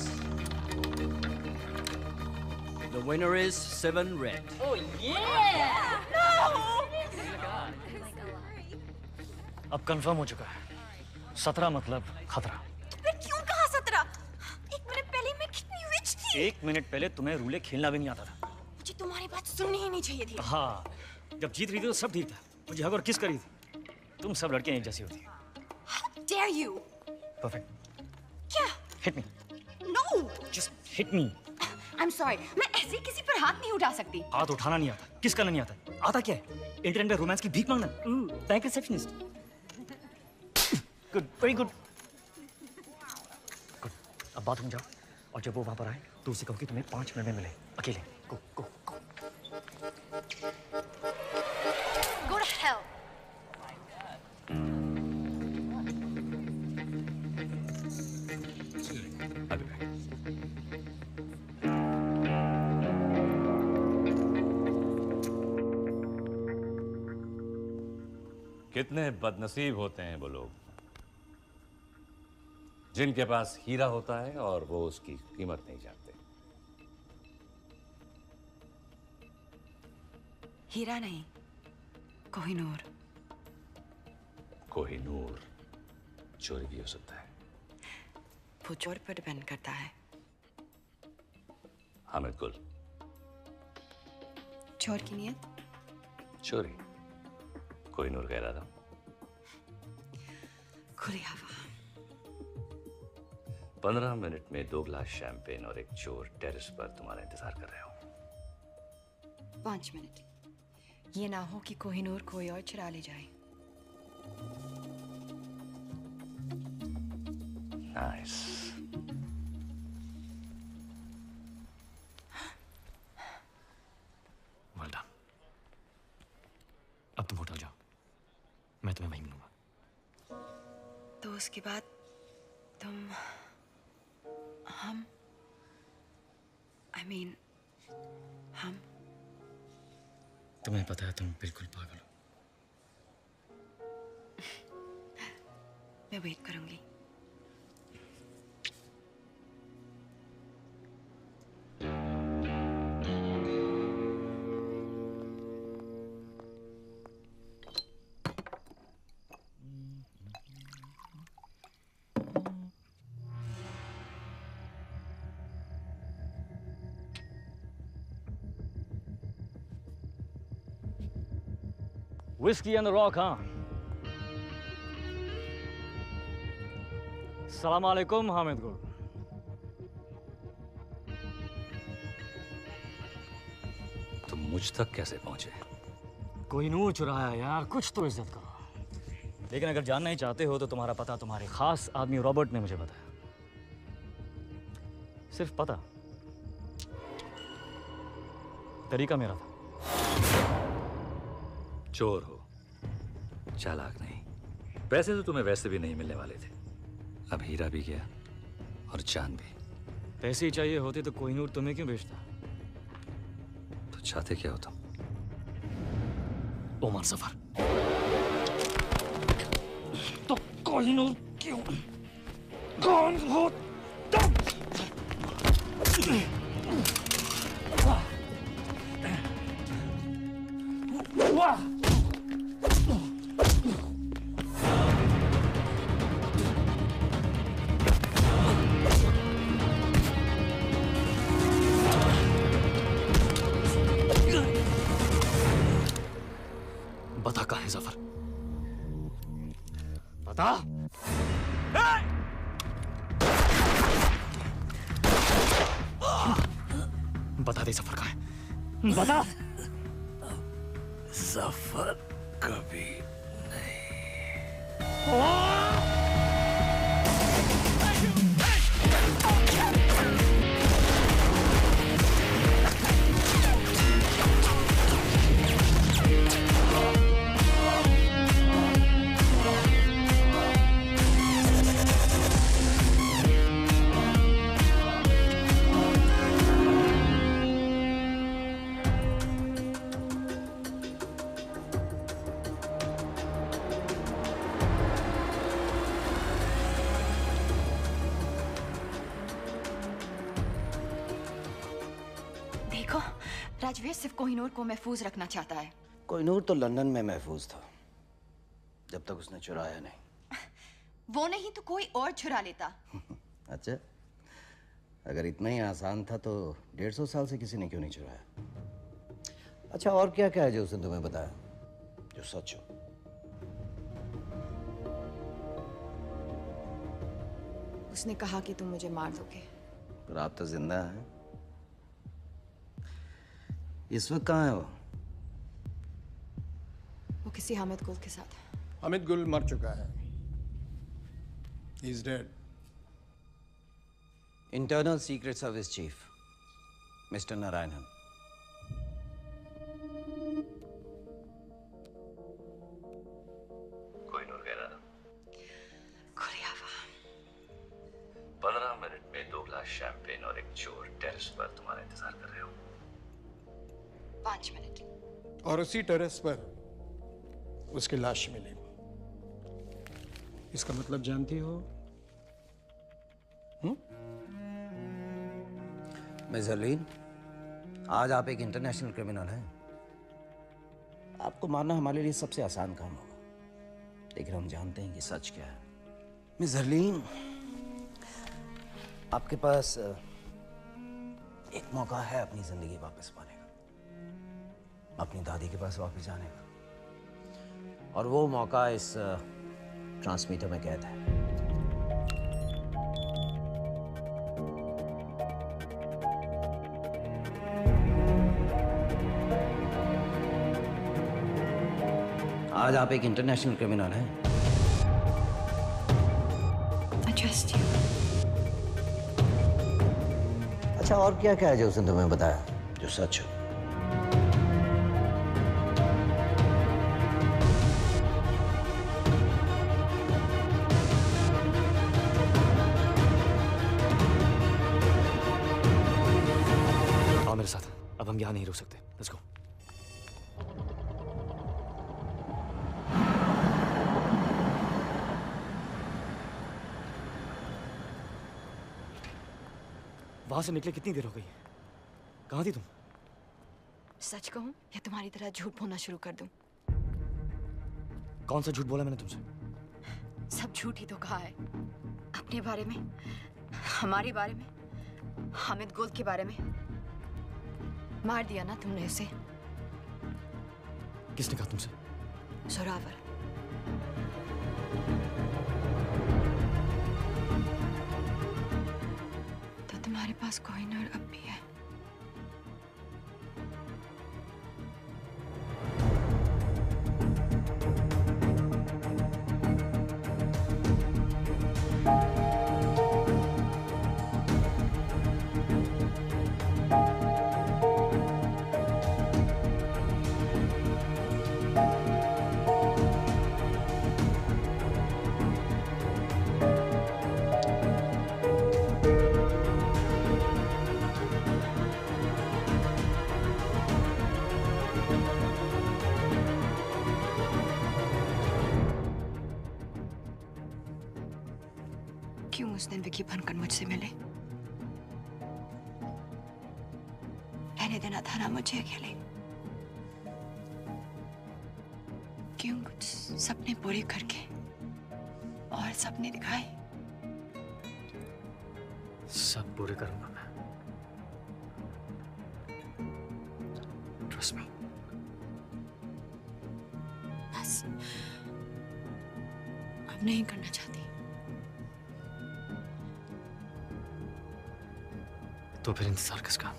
The winner is 7 red. Oh yeah! No! अब confirm हो चुका है। 17 मतलब खतरा। मैं क्यों कहा 17? एक मिनट पहले मैं कितनी रिच थी। एक मिनट पहले तुम्हें रूले खेलना भी नहीं आता था। मुझे तुम्हारी बात सुननी ही नहीं चाहिए थी। हाँ, जब जीत रही थी तो सब ठीक था। मुझे हग और किस करी थी। तुम सब लड़कियां एक जैसी होती। How dare you? परफेक्ट। क्या? Hit me. No! Just hit me. I'm sorry. मैं ऐसे किसी पर हाथ नहीं उठा सकती। हाथ उठाना नहीं आता, किस करना नहीं आता। आता क्या है? इंटरनेट पे रोमांस की भीख मांगना। Bank receptionist. Good, very good. Good. अब बाथरूम जाओ और जब वो वहां पर आए तो उसे कहो कि तुम्हें 5 मिनट में मिले, अकेले। गो गो गो। Go to hell. I'll be back. कितने बदनसीब होते हैं वो लोग जिनके पास हीरा होता है और वो उसकी कीमत नहीं जानते। हीरा नहीं, कोहिनूर। कोहिनूर चोरी भी हो सकता है। वो चोर पर डिपेंड करता है हामिद गुल। चोर की नियत? चोरी कोई नूर का इरादा। खुली हवा। 15 मिनट में 2 गिलास शैंपेन और एक चोर टेरेस पर तुम्हारा इंतजार कर रहे हो। 5 मिनट। ये ना हो कि कोहिनूर कोई और चुरा ले जाए। नाइस। Well done. अब तुम होटल जाओ, मैं तुम्हें वहीं मिलूंगा। तो उसके बाद तुम हम हम तुम्हें पता है तुम बिल्कुल पागल हो। मैं वेट करूंगी। Whiskey on the rock, huh? सलाम अलैकुम हामिद गुल। तुम मुझ तक कैसे पहुंचे? कोहिनूर चुराया यार, कुछ तो इज्जत करो। लेकिन अगर जानना ही चाहते हो तो तुम्हारा पता तुम्हारे खास आदमी रॉबर्ट ने मुझे बताया। सिर्फ पता, तरीका मेरा था। चोर हो, चालाक नहीं। पैसे तो तुम्हें वैसे भी नहीं मिलने वाले थे, अब हीरा भी गया और जान भी। पैसे ही चाहिए होते तो कोहिनूर तुम्हें क्यों बेचता? तो चाहते क्या हो तुम? ओमर सफर। तो कोहिनूर क्यों? कौन हो तुम? वाह! बता कहाँ है जफर? बता। बता दे जफर कहाँ है? बता। जफर कभी नहीं। देखो, राजवीर सिर्फ कोहिनूर को महफूज रखना चाहता है। कोहिनूर तो लंदन में महफूज था जब तक उसने चुराया नहीं। वो नहीं तो कोई और चुरा लेता। अच्छा, अगर इतना ही आसान था तो 150 साल से किसी ने क्यों नहीं चुराया? अच्छा, और क्या क्या है जो उसने तुम्हें बताया जो सच हो? उसने कहा कि तुम मुझे मार दोगे। पर आप तो जिंदा हैं। इस वक्त कहाँ है वो? वो किसी हामिद गुल के साथ। हामिद गुल मर चुका है। He is dead. Internal secret service chief mister Narayanan. Kohinoor कह रहा था। खुली हवा। 15 मिनट में 2 गिलास शैंपेन और एक चोर टेरेस पर तुम्हारा इंतजार कर रहे हो। 5 मिनट। और उसी टेरेस पर उसकी लाश मिली। इसका मतलब जानती हो? मिस हरलीन, आज आप एक इंटरनेशनल क्रिमिनल हैं। आपको मारना हमारे लिए सबसे आसान काम होगा, लेकिन हम जानते हैं कि सच क्या है। मिस हरलीन, आपके पास एक मौका है अपनी जिंदगी वापस पाने का, अपनी दादी के पास वापस जाने का, और वो मौका इस ट्रांसमीटर में कैद है। आज आप एक इंटरनेशनल क्रिमिनल हैं। I trust you. अच्छा, और क्या क्या है जो उसने तुम्हें बताया जो सच हो? आओ मेरे साथ, अब हम यहाँ नहीं रुक सकते। Let's go. वहां से निकले कितनी देर हो गई? कहाँ थी तुम? सच कहूं या तुम्हारी तरह झूठ बोलना शुरू कर दूं? कौन सा झूठ बोला मैंने तुमसे? सब झूठ ही तो कहा है। अपने बारे में, हमारे बारे में, हामिद गुल के बारे में। मार दिया ना तुमने उसे। किसने कहा तुमसे? जोरावर। तो तुम्हारे पास कोहिनूर अब भी है। क्यों उस दिन विकी बनकर मुझसे मिले? रहने देना था ना मुझे अकेले। क्यों कुछ सपने पूरे करके और सपने दिखाए? सब पूरे करूंगा मैं। Trust me. बस अब नहीं करना चाहती। तो फिर इंतजार किसका?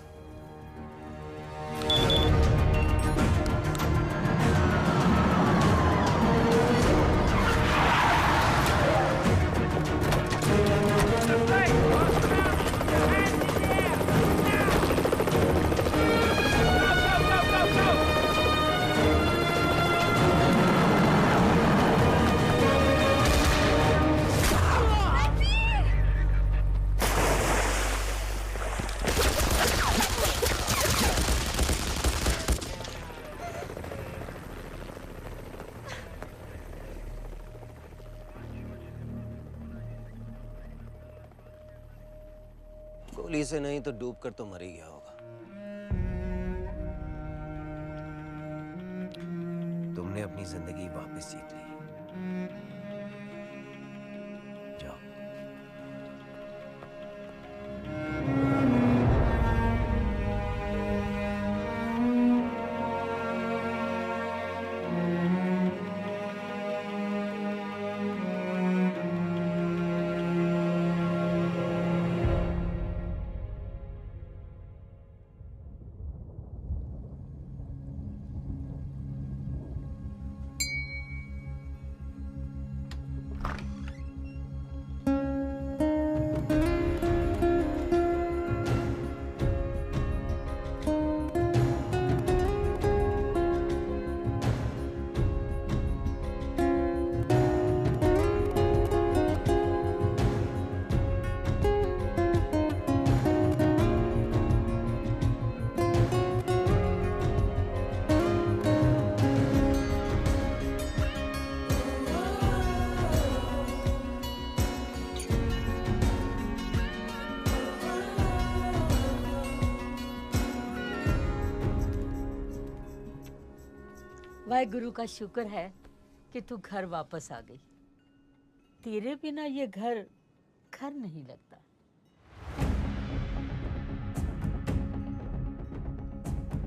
गोली से नहीं तो डूब कर तो मर ही गया होगा। तुमने अपनी जिंदगी वापस जीत ली। जाओ। वाहेगुरु का शुक्र है कि तू घर वापस आ गई। तेरे बिना ये घर घर नहीं लगता।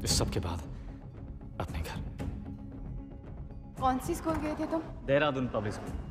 इस सब के बाद अपने घर। कौन सी स्कूल गए थे तुम? Dehradun public school.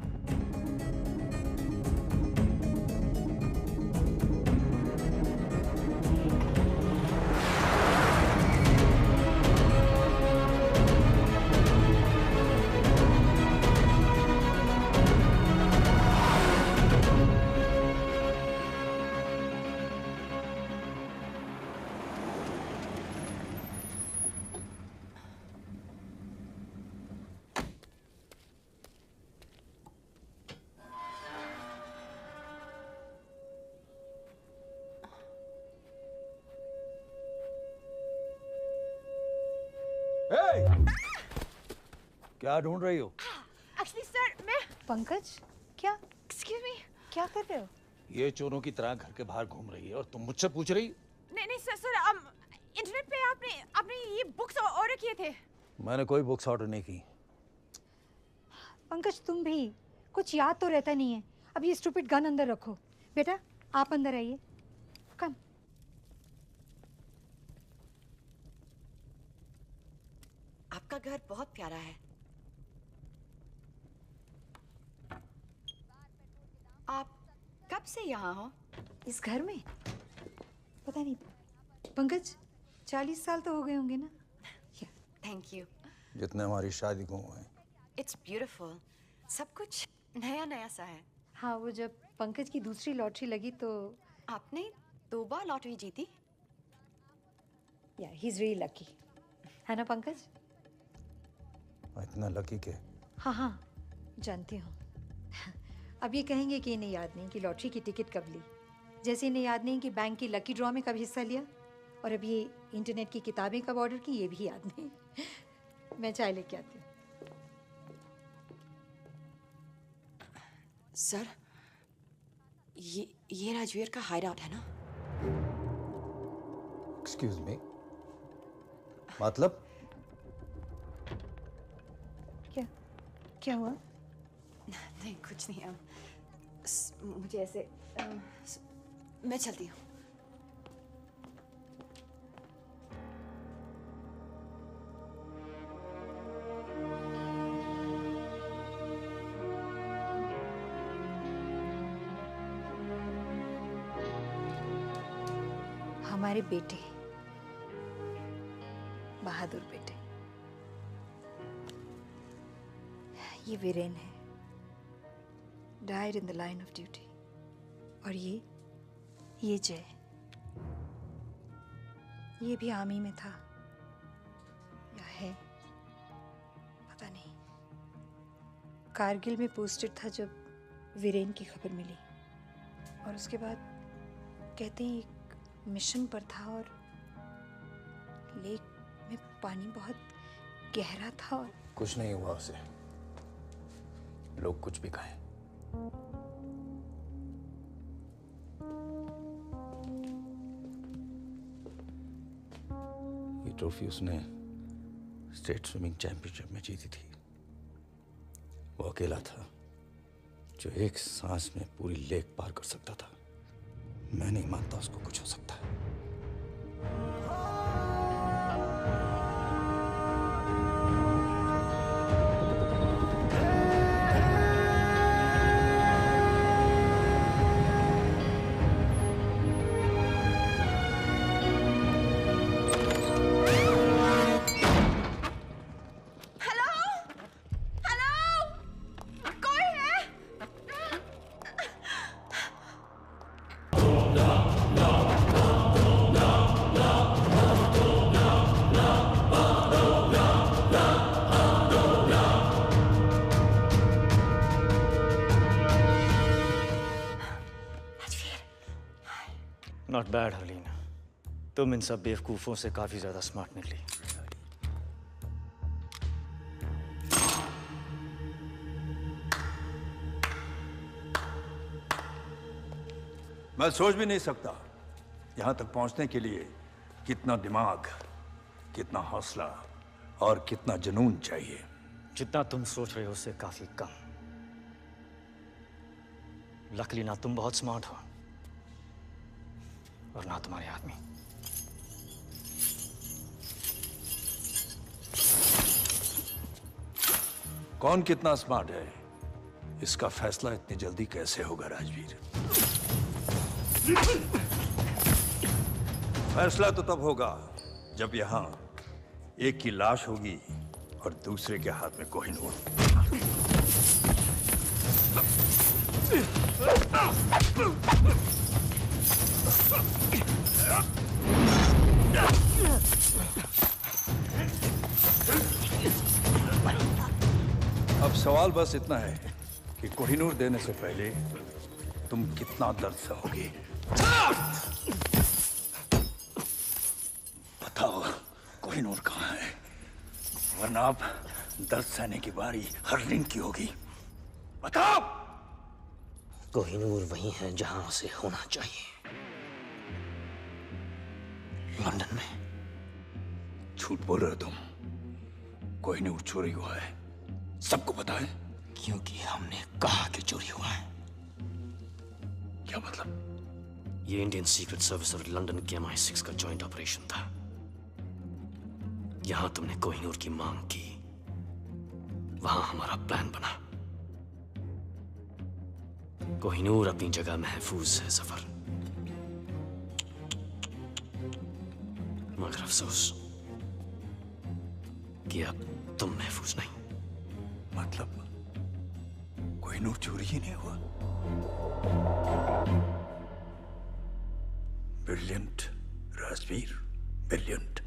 क्या ढूंढ रही हो? एक्चुअली सर मैं पंकज, क्या? एक्सक्यूज मी, क्या कर रहे हो? ये चोरों की तरह घर के बाहर घूम रही है और तुम मुझसे पूछ रही? नहीं सर इंटरनेट पे आपने ये बुक्स ऑर्डर किए थे। मैंने कोई बुक्स ऑर्डर नहीं की। पंकज तुम भी कुछ याद तो रहता नहीं है। अब ये स्टूपिड गन अंदर रखो। बेटा आप अंदर आइए। कम। आपका घर बहुत प्यारा है। आप कब से यहाँ हो? इस घर में? पता नहीं पंकज, 40 साल तो हो गए होंगे ना। Thank you. जितने हमारी शादी को हुए। It's beautiful. सब कुछ नया नया सा है। हाँ, वो जब पंकज की दूसरी लॉटरी लगी तो आपने 2 बार लॉटरी जीती? या ही इज रियली लकी, है ना पंकज? इतना लकी के? हाँ जानती हूँ। अब ये कहेंगे कि इन्हें याद नहीं कि लॉटरी की टिकट कब ली, जैसे इन्हें याद नहीं कि बैंक की लकी ड्रॉ में कब हिस्सा लिया, और अब ये इंटरनेट की किताबें कब ऑर्डर की ये भी याद नहीं। मैं चाय लेके आती हूँ। सर ये राजवीर का हाइड आउट है ना? एक्सक्यूज मी, मतलब? क्या हुआ? नहीं कुछ नहीं। मुझे ऐसे मैं चलती हूँ। हमारे बेटे, बहादुर बेटे, ये वीरेन है, died in the line of duty. और ये जय, ये भी आर्मी में था या है पता नहीं। कारगिल में पोस्टेड था जब वीरेन की खबर मिली, और उसके बाद कहते हैं एक मिशन पर था और लेक में पानी बहुत गहरा था और कुछ नहीं हुआ उसे, लोग कुछ भी कहें। ये ट्रॉफी उसने स्टेट स्विमिंग चैंपियनशिप में जीती थी। वो अकेला था जो एक सांस में पूरी लेक पार कर सकता था। मैं नहीं मानता उसको कुछ हो सकता है। नॉट बैड हरलीन, तुम इन सब बेवकूफ़ों से काफ़ी ज़्यादा स्मार्ट निकली। मैं सोच भी नहीं सकता यहां तक पहुंचने के लिए कितना दिमाग, कितना हौसला और कितना जुनून चाहिए। जितना तुम सोच रहे हो उससे काफ़ी कम। लकली ना तुम बहुत स्मार्ट हो और ना तुम्हारे आदमी। कौन कितना स्मार्ट है इसका फैसला इतनी जल्दी कैसे होगा राजवीर? फैसला तो तब होगा जब यहां एक की लाश होगी और दूसरे के हाथ में कोहिनूर। अब सवाल बस इतना है कि कोहिनूर देने से पहले तुम कितना दर्द सहोगे। बताओ कोहिनूर कहाँ है, वरना अब दर्द सहने की बारी हरलिन की होगी। बताओ। कोहिनूर वहीं है जहां उसे होना चाहिए, लंदन में। झूठ बोल रहे हो तुम। कोहिनूर चोरी हुआ है, सबको पता है। क्योंकि हमने कहा कि चोरी हुआ है। क्या मतलब? ये इंडियन सीक्रेट सर्विस और लंदन के MI6 का जॉइंट ऑपरेशन था। यहां तुमने कोहिनूर की मांग की, वहां हमारा प्लान बना। कोहिनूर अपनी जगह महफूज है सफर, मगर अफसोस कि अब तुम महफूज नहीं। मतलब कोहिनूर चोरी ही नहीं हुआ? Brilliant Rajveer, brilliant.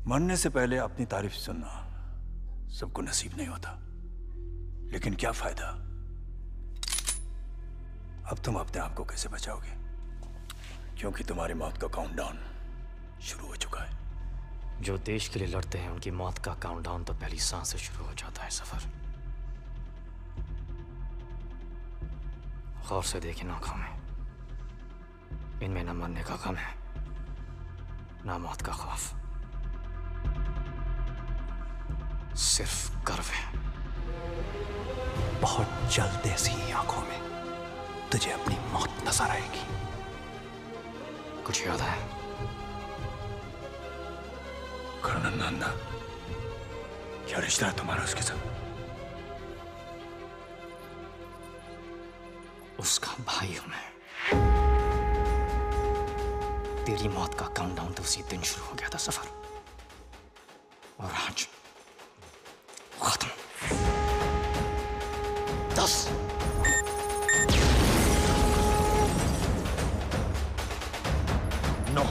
मरने से पहले अपनी तारीफ सुनना सबको नसीब नहीं होता, लेकिन क्या फायदा? अब तुम अपने आप को कैसे बचाओगे? क्योंकि तुम्हारी मौत का काउंटडाउन शुरू हो चुका है। जो देश के लिए लड़ते हैं उनकी मौत का काउंटडाउन तो पहली सांस से शुरू हो जाता है सफर। गौर से देखें आंखों में, इनमें न मरने का गम है, न मौत का खौफ, सिर्फ गर्व है। बहुत जल्द ऐसी आंखों में तुझे अपनी मौत नजर आएगी। कुछ याद है? कर्नल नंदा, क्या रिश्ता है तुम्हारा उसके साथ? उसका भाई हूं मैं। तेरी मौत का काउंटडाउन तो उसी दिन शुरू हो गया था सफर, और आज खत्म। 10 9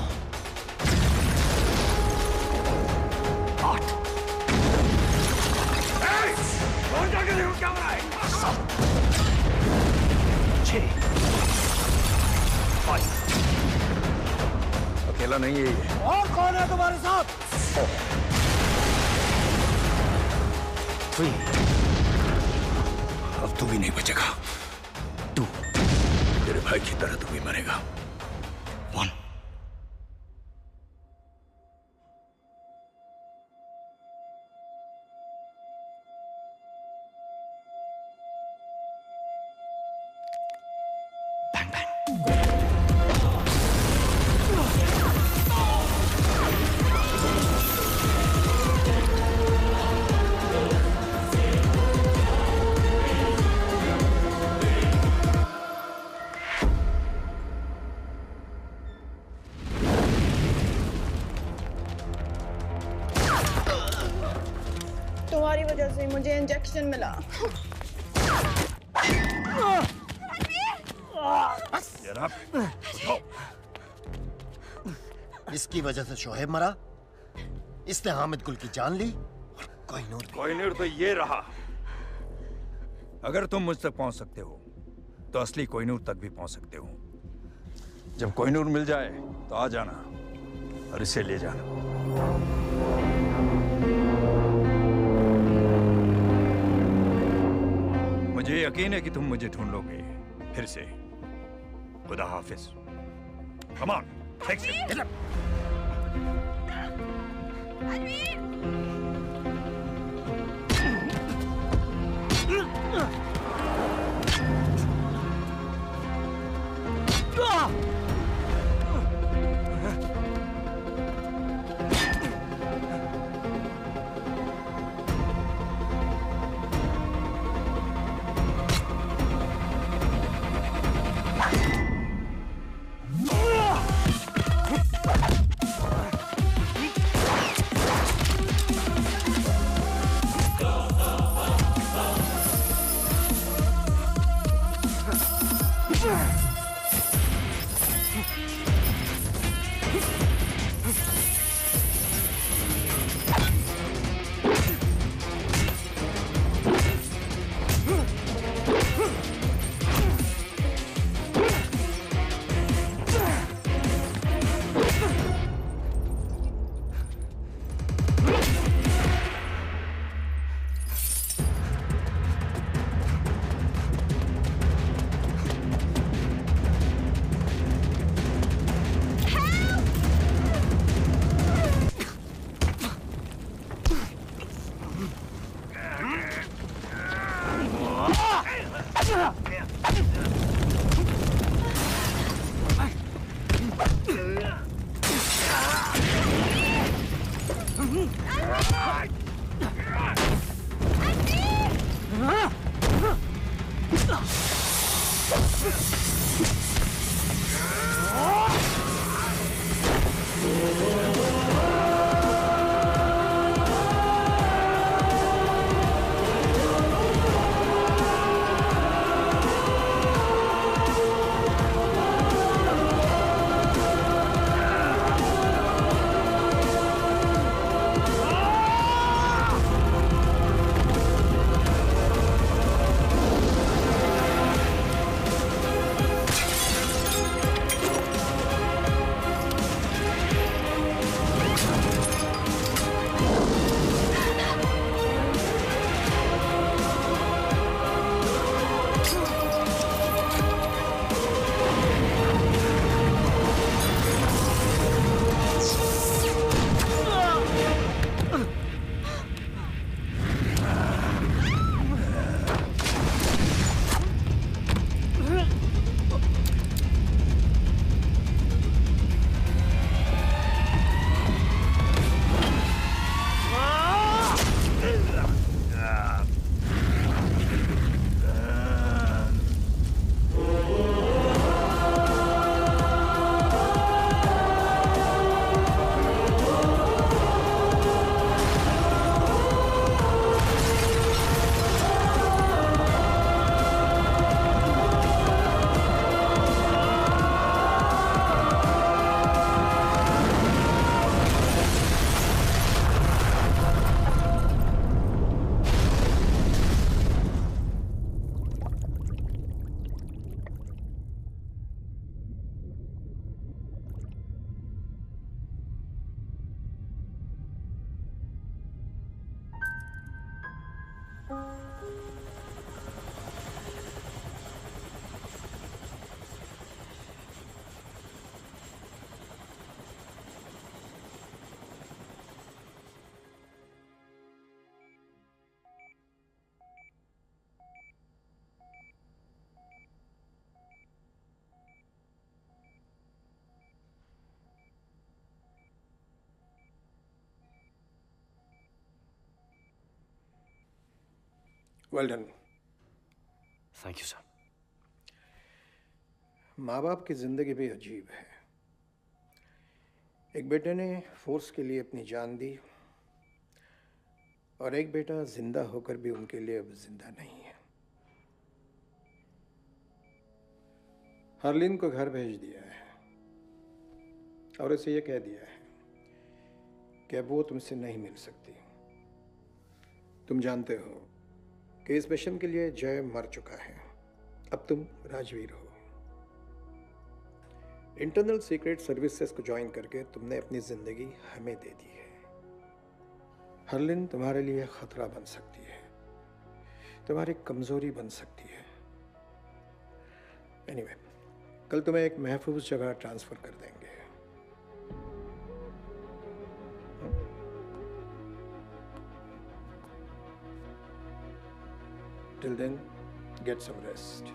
8 कौन जाके देखो क्या हो रहा है? 7 6 5 अकेला नहीं है ये। और कौन है तुम्हारे साथ? 3 अब तू भी नहीं बचेगा। 2 तेरे भाई की तरह तू भी मरेगा। 1 तुम्हारी वजह से मुझे इंजेक्शन मिला। इसकी वजह से शोहेब मरा, इसने हामिद गुल की जान ली, और कोहिनूर तो ये रहा। अगर तुम मुझ तक पहुंच सकते हो तो असली कोहिनूर तक भी पहुंच सकते हो। जब कोहिनूर मिल जाए तो आ जाना और इसे ले जाना। मुझे यकीन है कि तुम मुझे ढूंढ लोगे फिर से। खुदा हाफिज। Come on, take it. Well done. Thank you sir. माँ बाप की जिंदगी भी अजीब है। एक बेटे ने फोर्स के लिए अपनी जान दी और एक बेटा जिंदा होकर भी उनके लिए अब जिंदा नहीं है। हरलीन को घर भेज दिया है और उसे यह कह दिया है कि अब वो तुमसे नहीं मिल सकती। तुम जानते हो कि इस मिशन के लिए जय मर चुका है, अब तुम राजवीर हो। इंटरनल सीक्रेट सर्विसेज को ज्वाइन करके तुमने अपनी जिंदगी हमें दे दी है। हरलिन तुम्हारे लिए खतरा बन सकती है, तुम्हारी कमजोरी बन सकती है। एनीवे, कल तुम्हें एक महफूज जगह ट्रांसफर कर देंगे। Till then, get some rest.